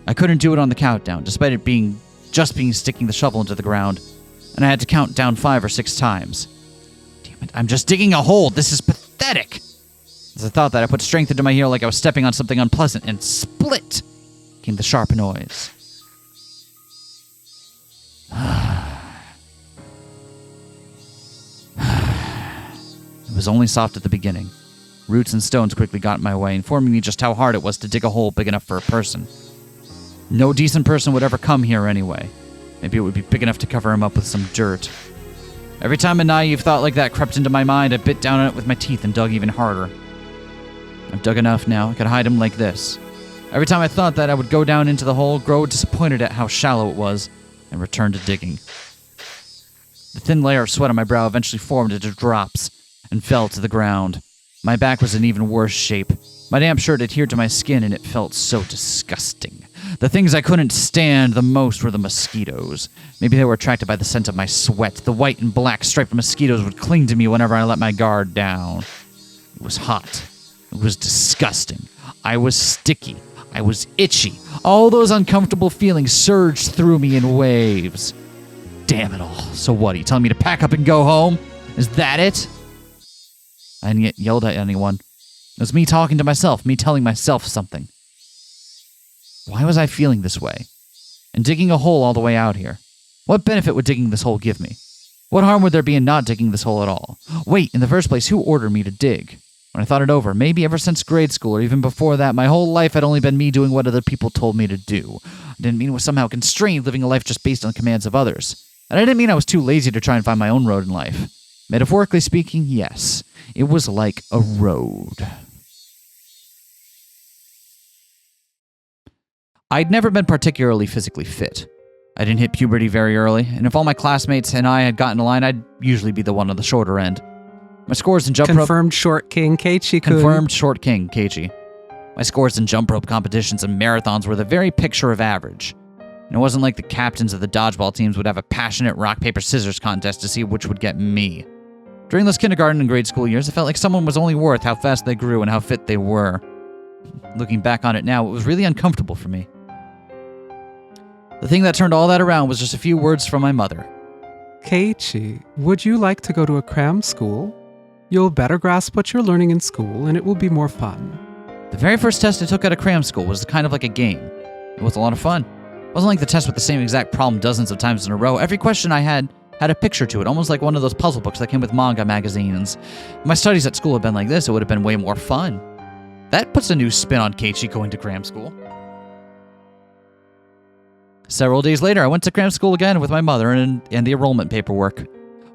I couldn't do it on the countdown, despite it being sticking the shovel into the ground. and I had to count down 5 or 6 times. Damn it, I'm just digging a hole. This is pathetic. As I thought that, I put strength into my heel like I was stepping on something unpleasant, and split came the sharp noise. It was only soft at the beginning. Roots and stones quickly got in my way, informing me just how hard it was to dig a hole big enough for a person. No decent person would ever come here anyway. Maybe it would be big enough to cover him up with some dirt. Every time a naive thought like that crept into my mind, I bit down on it with my teeth and dug even harder. I've dug enough now, I could hide him like this. Every time I thought that, I would go down into the hole, grow disappointed at how shallow it was, and return to digging. The thin layer of sweat on my brow eventually formed into drops and fell to the ground. My back was in even worse shape. My damp shirt adhered to my skin, and it felt so disgusting. The things I couldn't stand the most were the mosquitoes. Maybe they were attracted by the scent of my sweat. The white and black striped mosquitoes would cling to me whenever I let my guard down. It was hot. It was disgusting. I was sticky. I was itchy. All those uncomfortable feelings surged through me in waves. Damn it all. So what, are you telling me to pack up and go home? Is that it? I hadn't yet yelled at anyone. It was me talking to myself, me telling myself something. Why was I feeling this way? And digging a hole all the way out here? What benefit would digging this hole give me? What harm would there be in not digging this hole at all? Wait, in the first place, who ordered me to dig? When I thought it over, maybe ever since grade school or even before that, my whole life had only been me doing what other people told me to do. I didn't mean I was somehow constrained, living a life just based on the commands of others. And I didn't mean I was too lazy to try and find my own road in life. Metaphorically speaking, yes. It was like a road. I'd never been particularly physically fit. I didn't hit puberty very early, and if all my classmates and I had gotten a line, I'd usually be the one on the shorter end. My scores in jump rope... Confirmed short king, Keiichi-kun. Confirmed short king, Keiichi. My scores in jump rope competitions and marathons were the very picture of average. And it wasn't like the captains of the dodgeball teams would have a passionate rock, paper, scissors contest to see which would get me. During those kindergarten and grade school years, I felt like someone was only worth how fast they grew and how fit they were. Looking back on it now, it was really uncomfortable for me. The thing that turned all that around was just a few words from my mother. Keiichi, would you like to go to a cram school? You'll better grasp what you're learning in school, and it will be more fun. The very first test I took at a cram school was kind of like a game. It was a lot of fun. It wasn't like the test with the same exact problem dozens of times in a row. Every question I had a picture to it, almost like one of those puzzle books that came with manga magazines. If my studies at school had been like this, it would have been way more fun. That puts a new spin on Keiichi going to cram school. Several days later, I went to cram school again with my mother and the enrollment paperwork.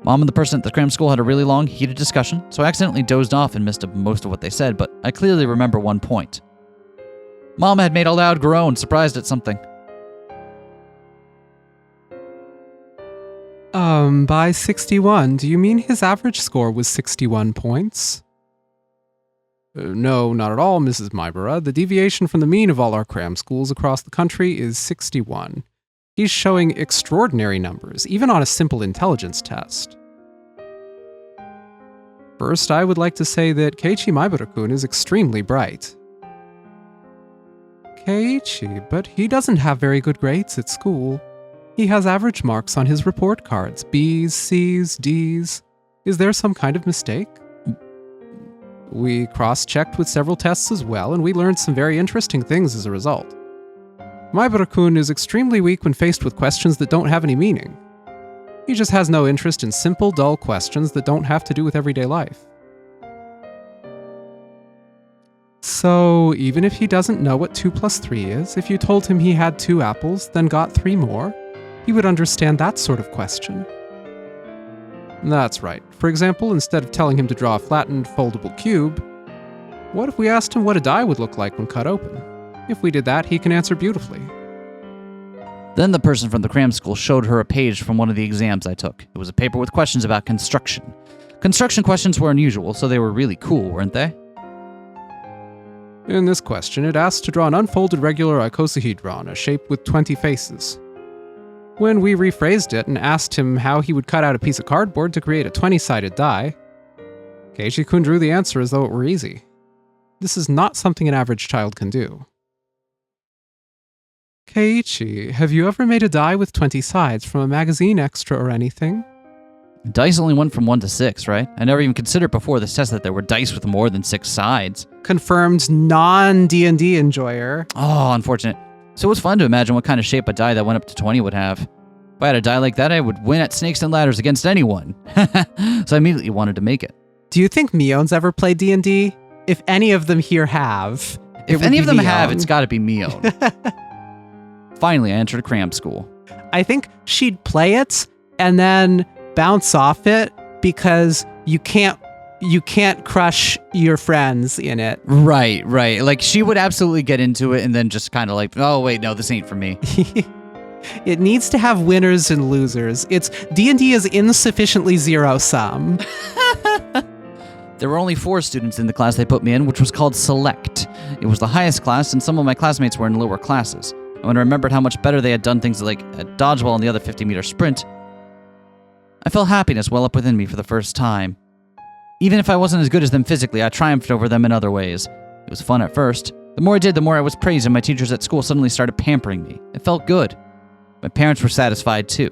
Mom and the person at the cram school had a really long, heated discussion, so I accidentally dozed off and missed most of what they said, but I clearly remember one point. Mom had made a loud groan, surprised at something. By 61, do you mean his average score was 61 points? No, not at all, Mrs. Maebara. The deviation from the mean of all our cram schools across the country is 61. He's showing extraordinary numbers, even on a simple intelligence test. First, I would like to say that Keiichi Maebara-kun is extremely bright. Keiichi, but he doesn't have very good grades at school. He has average marks on his report cards, B's, C's, D's. Is there some kind of mistake? We cross-checked with several tests as well, and we learned some very interesting things as a result. Maebara-kun is extremely weak when faced with questions that don't have any meaning. He just has no interest in simple, dull questions that don't have to do with everyday life. So, even if he doesn't know what 2 plus 3 is, if you told him he had 2 apples, then got 3 more, he would understand that sort of question. That's right. For example, instead of telling him to draw a flattened, foldable cube, what if we asked him what a die would look like when cut open? If we did that, he can answer beautifully. Then the person from the cram school showed her a page from one of the exams I took. It was a paper with questions about construction. Construction questions were unusual, so they were really cool, weren't they? In this question, it asked to draw an unfolded regular icosahedron, a shape with 20 faces. When we rephrased it and asked him how he would cut out a piece of cardboard to create a 20-sided die, Keiichi-kun drew the answer as though it were easy. This is not something an average child can do. Keiichi, have you ever made a die with 20 sides from a magazine extra or anything? Dice only went from 1 to 6, right? I never even considered before this test that there were dice with more than 6 sides. Confirmed non-D&D enjoyer. Oh, unfortunate. So it was fun to imagine what kind of shape a die that went up to 20 would have. If I had a die like that, I would win at Snakes and Ladders against anyone. So I immediately wanted to make it. Do you think Mion's ever played D&D? If any of them here have, If any of them have, it's got to be Mion. Finally, I entered a cram school. I think she'd play it and then bounce off it because you can't crush your friends in it. Right. Like, she would absolutely get into it and then just kind of like, oh, wait, no, this ain't for me. It needs to have winners and losers. It's D&D is insufficiently zero-sum. There were only 4 students in the class they put me in, which was called Select. It was the highest class, and some of my classmates were in lower classes. And when I remembered how much better they had done things like a dodgeball and the other 50-meter sprint, I felt happiness well up within me for the first time. Even if I wasn't as good as them physically, I triumphed over them in other ways. It was fun at first. The more I did, the more I was praised, and my teachers at school suddenly started pampering me. It felt good. My parents were satisfied too,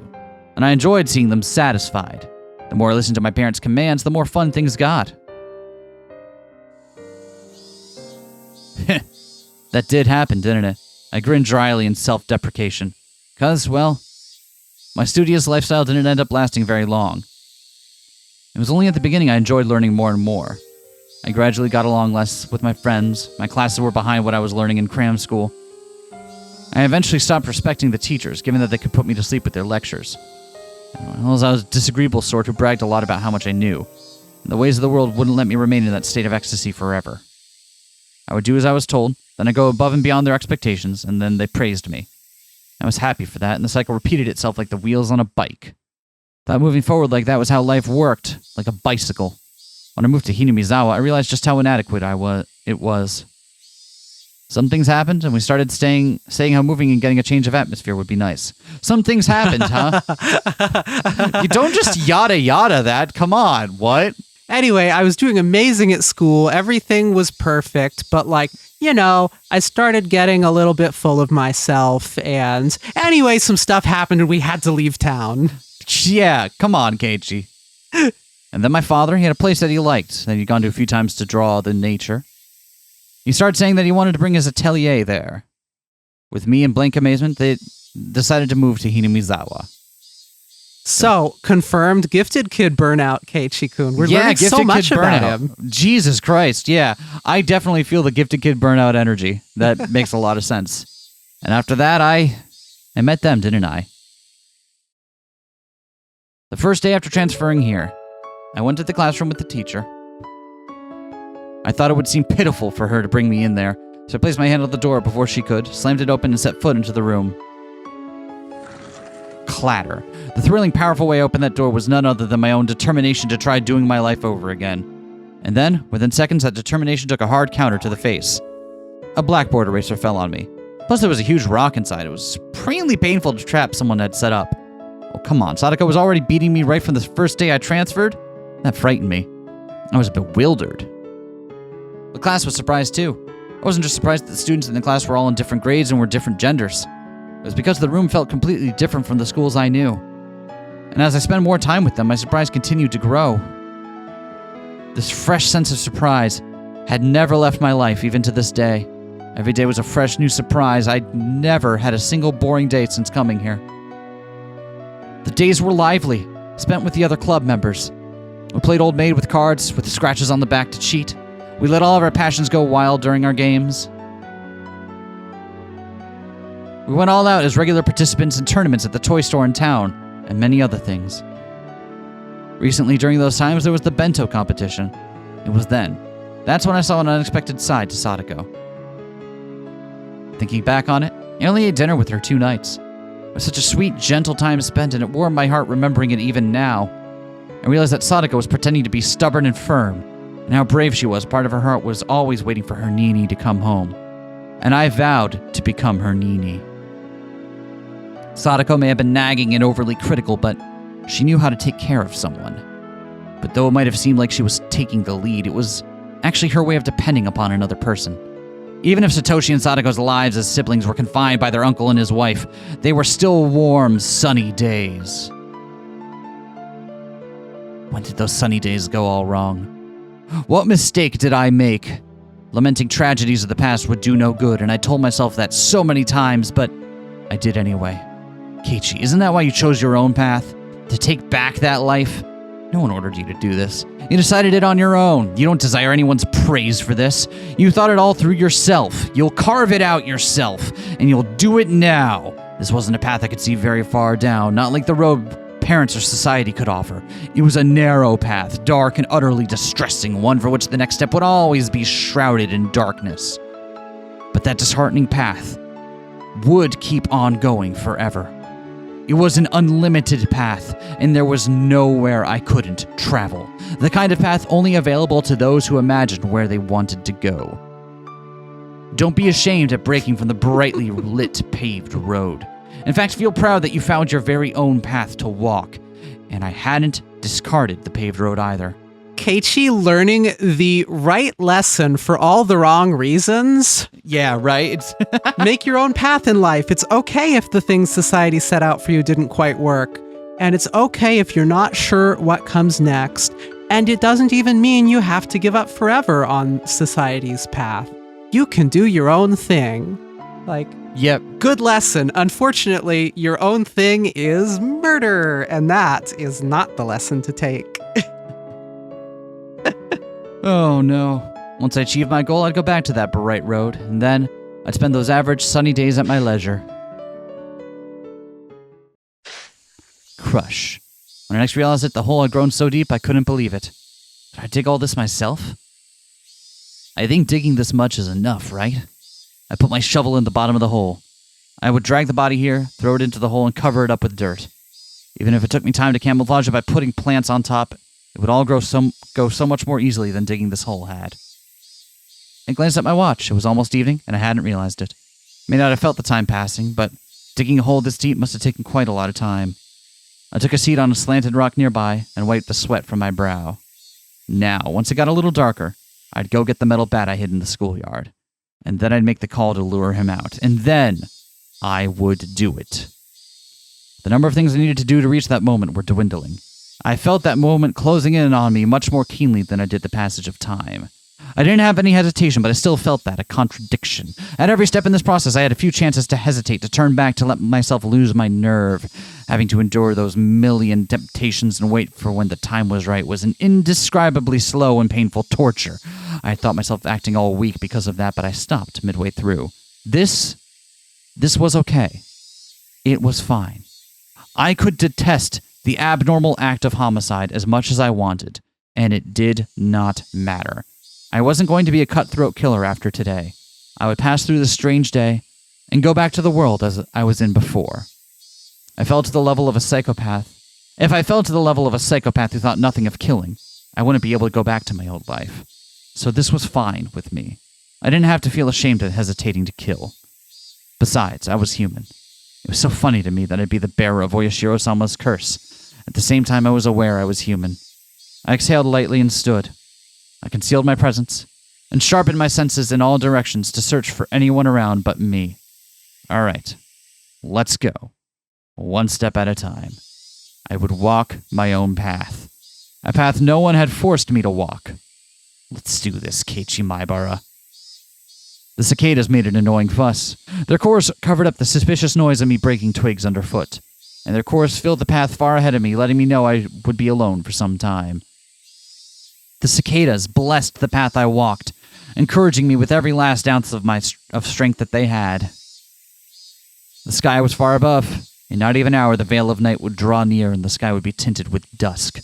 and I enjoyed seeing them satisfied. The more I listened to my parents' commands, the more fun things got. That did happen, didn't it? I grinned dryly in self-deprecation. 'Cause, well, my studious lifestyle didn't end up lasting very long. It was only at the beginning I enjoyed learning more and more. I gradually got along less with my friends. My classes were behind what I was learning in cram school. I eventually stopped respecting the teachers, given that they could put me to sleep with their lectures. I was a disagreeable sort who bragged a lot about how much I knew. The ways of the world wouldn't let me remain in that state of ecstasy forever. I would do as I was told, then I'd go above and beyond their expectations, and then they praised me. I was happy for that, and the cycle repeated itself like the wheels on a bike. Thought moving forward like that was how life worked, like a bicycle. When I moved to Hinamizawa, I realized just how inadequate it was. Some things happened, and we started saying how moving and getting a change of atmosphere would be nice. Some things happened, huh? You don't just yada yada that. Come on, what? Anyway, I was doing amazing at school. Everything was perfect, but I started getting a little bit full of myself, and anyway, some stuff happened and we had to leave town. Yeah, come on, Keiichi. And then my father, he had a place that he liked, that he'd gone to a few times to draw the nature. He started saying that he wanted to bring his atelier there. With me in blank amazement, they decided to move to Hinamizawa. So, confirmed gifted kid burnout, Keiichi-kun. We're learning so much about him. Jesus Christ, yeah. I definitely feel the gifted kid burnout energy. That makes a lot of sense. And after that, I met them, didn't I? The first day after transferring here, I went to the classroom with the teacher. I thought it would seem pitiful for her to bring me in there, so I placed my hand on the door before she could, slammed it open, and set foot into the room. Clatter. The thrilling, powerful way I opened that door was none other than my own determination to try doing my life over again. And then, within seconds, that determination took a hard counter to the face. A blackboard eraser fell on me. Plus, there was a huge rock inside. It was supremely painful to trap someone had set up. Oh, come on. Sadako was already beating me right from the first day I transferred? That frightened me. I was bewildered. The class was surprised, too. I wasn't just surprised that the students in the class were all in different grades and were different genders. It was because the room felt completely different from the schools I knew. And as I spent more time with them, my surprise continued to grow. This fresh sense of surprise had never left my life, even to this day. Every day was a fresh new surprise. I'd never had a single boring day since coming here. The days were lively, spent with the other club members. We played Old Maid with cards, with scratches on the back to cheat. We let all of our passions go wild during our games. We went all out as regular participants in tournaments at the toy store in town, and many other things. Recently, during those times, there was the bento competition. It was then. That's when I saw an unexpected side to Sadako. Thinking back on it, I only ate dinner with her 2 nights. It was such a sweet, gentle time spent, and it warmed my heart remembering it even now. I realized that Sadako was pretending to be stubborn and firm, and how brave she was. Part of her heart was always waiting for her Nini to come home. And I vowed to become her Nini. Sadako may have been nagging and overly critical, but she knew how to take care of someone. But though it might have seemed like she was taking the lead, it was actually her way of depending upon another person. Even if Satoshi and Sadako's lives as siblings were confined by their uncle and his wife, they were still warm, sunny days. When did those sunny days go all wrong? What mistake did I make? Lamenting tragedies of the past would do no good, and I told myself that so many times, but I did anyway. Keiichi, isn't that why you chose your own path? To take back that life? No one ordered you to do this. You decided it on your own. You don't desire anyone's praise for this. You thought it all through yourself. You'll carve it out yourself, and you'll do it now. This wasn't a path I could see very far down, not like the road parents or society could offer. It was a narrow path, dark and utterly distressing, one for which the next step would always be shrouded in darkness. But that disheartening path would keep on going forever. It was an unlimited path, and there was nowhere I couldn't travel. The kind of path only available to those who imagined where they wanted to go. Don't be ashamed at breaking from the brightly lit paved road. In fact, feel proud that you found your very own path to walk, and I hadn't discarded the paved road either. Keiichi learning the right lesson for all the wrong reasons. Yeah, right? Make your own path in life. It's okay if the things society set out for you didn't quite work. And it's okay if you're not sure what comes next. And it doesn't even mean you have to give up forever on society's path. You can do your own thing. Yep. Good lesson. Unfortunately, your own thing is murder. And that is not the lesson to take. Oh no. Once I achieved my goal, I'd go back to that bright road, and then I'd spend those average sunny days at my leisure. Crush. When I next realized that the hole had grown so deep, I couldn't believe it. Did I dig all this myself? I think digging this much is enough, right? I put my shovel in the bottom of the hole. I would drag the body here, throw it into the hole, and cover it up with dirt. Even if it took me time to camouflage it by putting plants on top, it would all go so much more easily than digging this hole had. I glanced at my watch. It was almost evening, and I hadn't realized it. May not have felt the time passing, but digging a hole this deep must have taken quite a lot of time. I took a seat on a slanted rock nearby and wiped the sweat from my brow. Now, once it got a little darker, I'd go get the metal bat I hid in the schoolyard, and then I'd make the call to lure him out, and then I would do it. The number of things I needed to do to reach that moment were dwindling. I felt that moment closing in on me much more keenly than I did the passage of time. I didn't have any hesitation, but I still felt that, a contradiction. At every step in this process, I had a few chances to hesitate, to turn back, to let myself lose my nerve. Having to endure those million temptations and wait for when the time was right was an indescribably slow and painful torture. I had thought myself acting all weak because of that, but I stopped midway through. This was okay. It was fine. I could detest the abnormal act of homicide as much as I wanted, and it did not matter. I wasn't going to be a cutthroat killer after today. I would pass through this strange day and go back to the world as I was in before. I fell to the level of a psychopath. If I fell to the level of a psychopath who thought nothing of killing, I wouldn't be able to go back to my old life. So this was fine with me. I didn't have to feel ashamed at hesitating to kill. Besides, I was human. It was so funny to me that I'd be the bearer of Oyashiro-sama's curse. At the same time, I was aware I was human. I exhaled lightly and stood. I concealed my presence and sharpened my senses in all directions to search for anyone around but me. All right, let's go. One step at a time. I would walk my own path. A path no one had forced me to walk. Let's do this, Keiichi Maebara. The cicadas made an annoying fuss. Their chorus covered up the suspicious noise of me breaking twigs underfoot, and their chorus filled the path far ahead of me, letting me know I would be alone for some time. The cicadas blessed the path I walked, encouraging me with every last ounce of strength that they had. The sky was far above. In not even an hour, the veil of night would draw near and the sky would be tinted with dusk.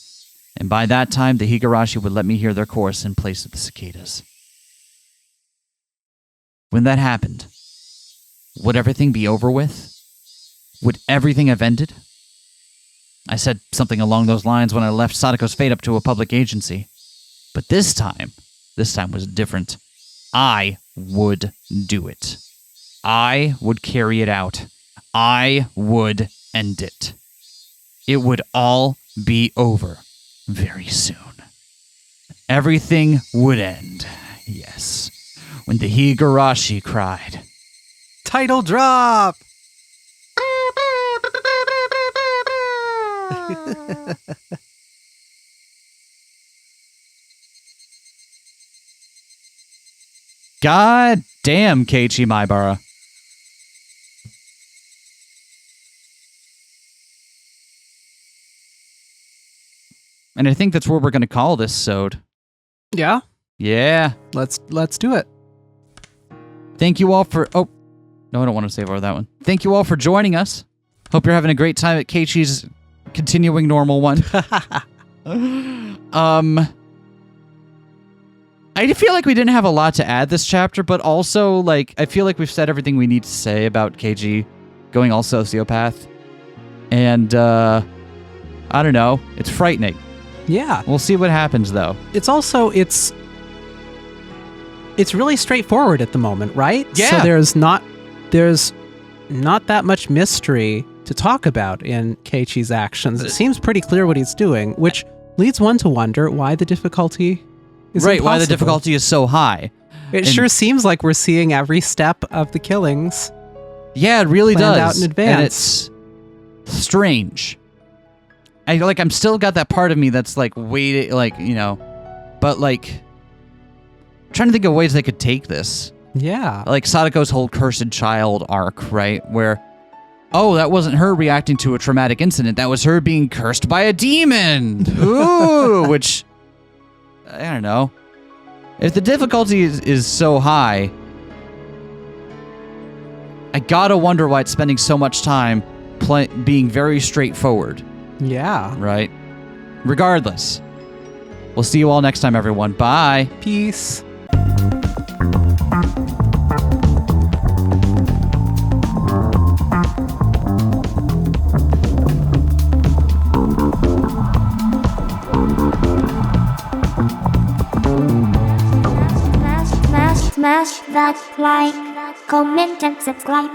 And by that time, the Higurashi would let me hear their chorus in place of the cicadas. When that happened, would everything be over with? Would everything have ended? I said something along those lines when I left Sadako's fate up to a public agency. But this time was different. I would do it. I would carry it out. I would end it. It would all be over very soon. Everything would end, yes. when the Higurashi cried. Title drop! God damn, Keiichi Maebara. And I think that's where we're going to call this sode. Yeah? Yeah. Let's do it. Thank you all for... Oh, no, I don't want to save over that one. Thank you all for joining us. Hope you're having a great time at Keiichi's continuing normal one. I feel like we didn't have a lot to add this chapter, but also, like, I feel like we've said everything we need to say about Keiichi going all sociopath. And, I don't know. It's frightening. Yeah. We'll see what happens, though. It's also, it's really straightforward at the moment, right? Yeah. So there's not that much mystery to talk about in Keiichi's actions. It seems pretty clear what he's doing, which leads one to wonder why the difficulty is right, why the impossible. difficulty is so high. It sure seems like we're seeing every step of the killings. Yeah, it really planned does. out in advance. And it's strange. I'm still got that part of me that's like waiting, like, you know, but like trying to think of ways they could take this. Yeah. Like Sadako's whole cursed child arc, right? Where, oh, that wasn't her reacting to a traumatic incident. That was her being cursed by a demon. Ooh, which, I don't know. If the difficulty is so high, I gotta wonder why it's spending so much time being very straightforward. Yeah. Right? Regardless. We'll see you all next time, everyone. Bye. Peace. Smash that like, comment and subscribe.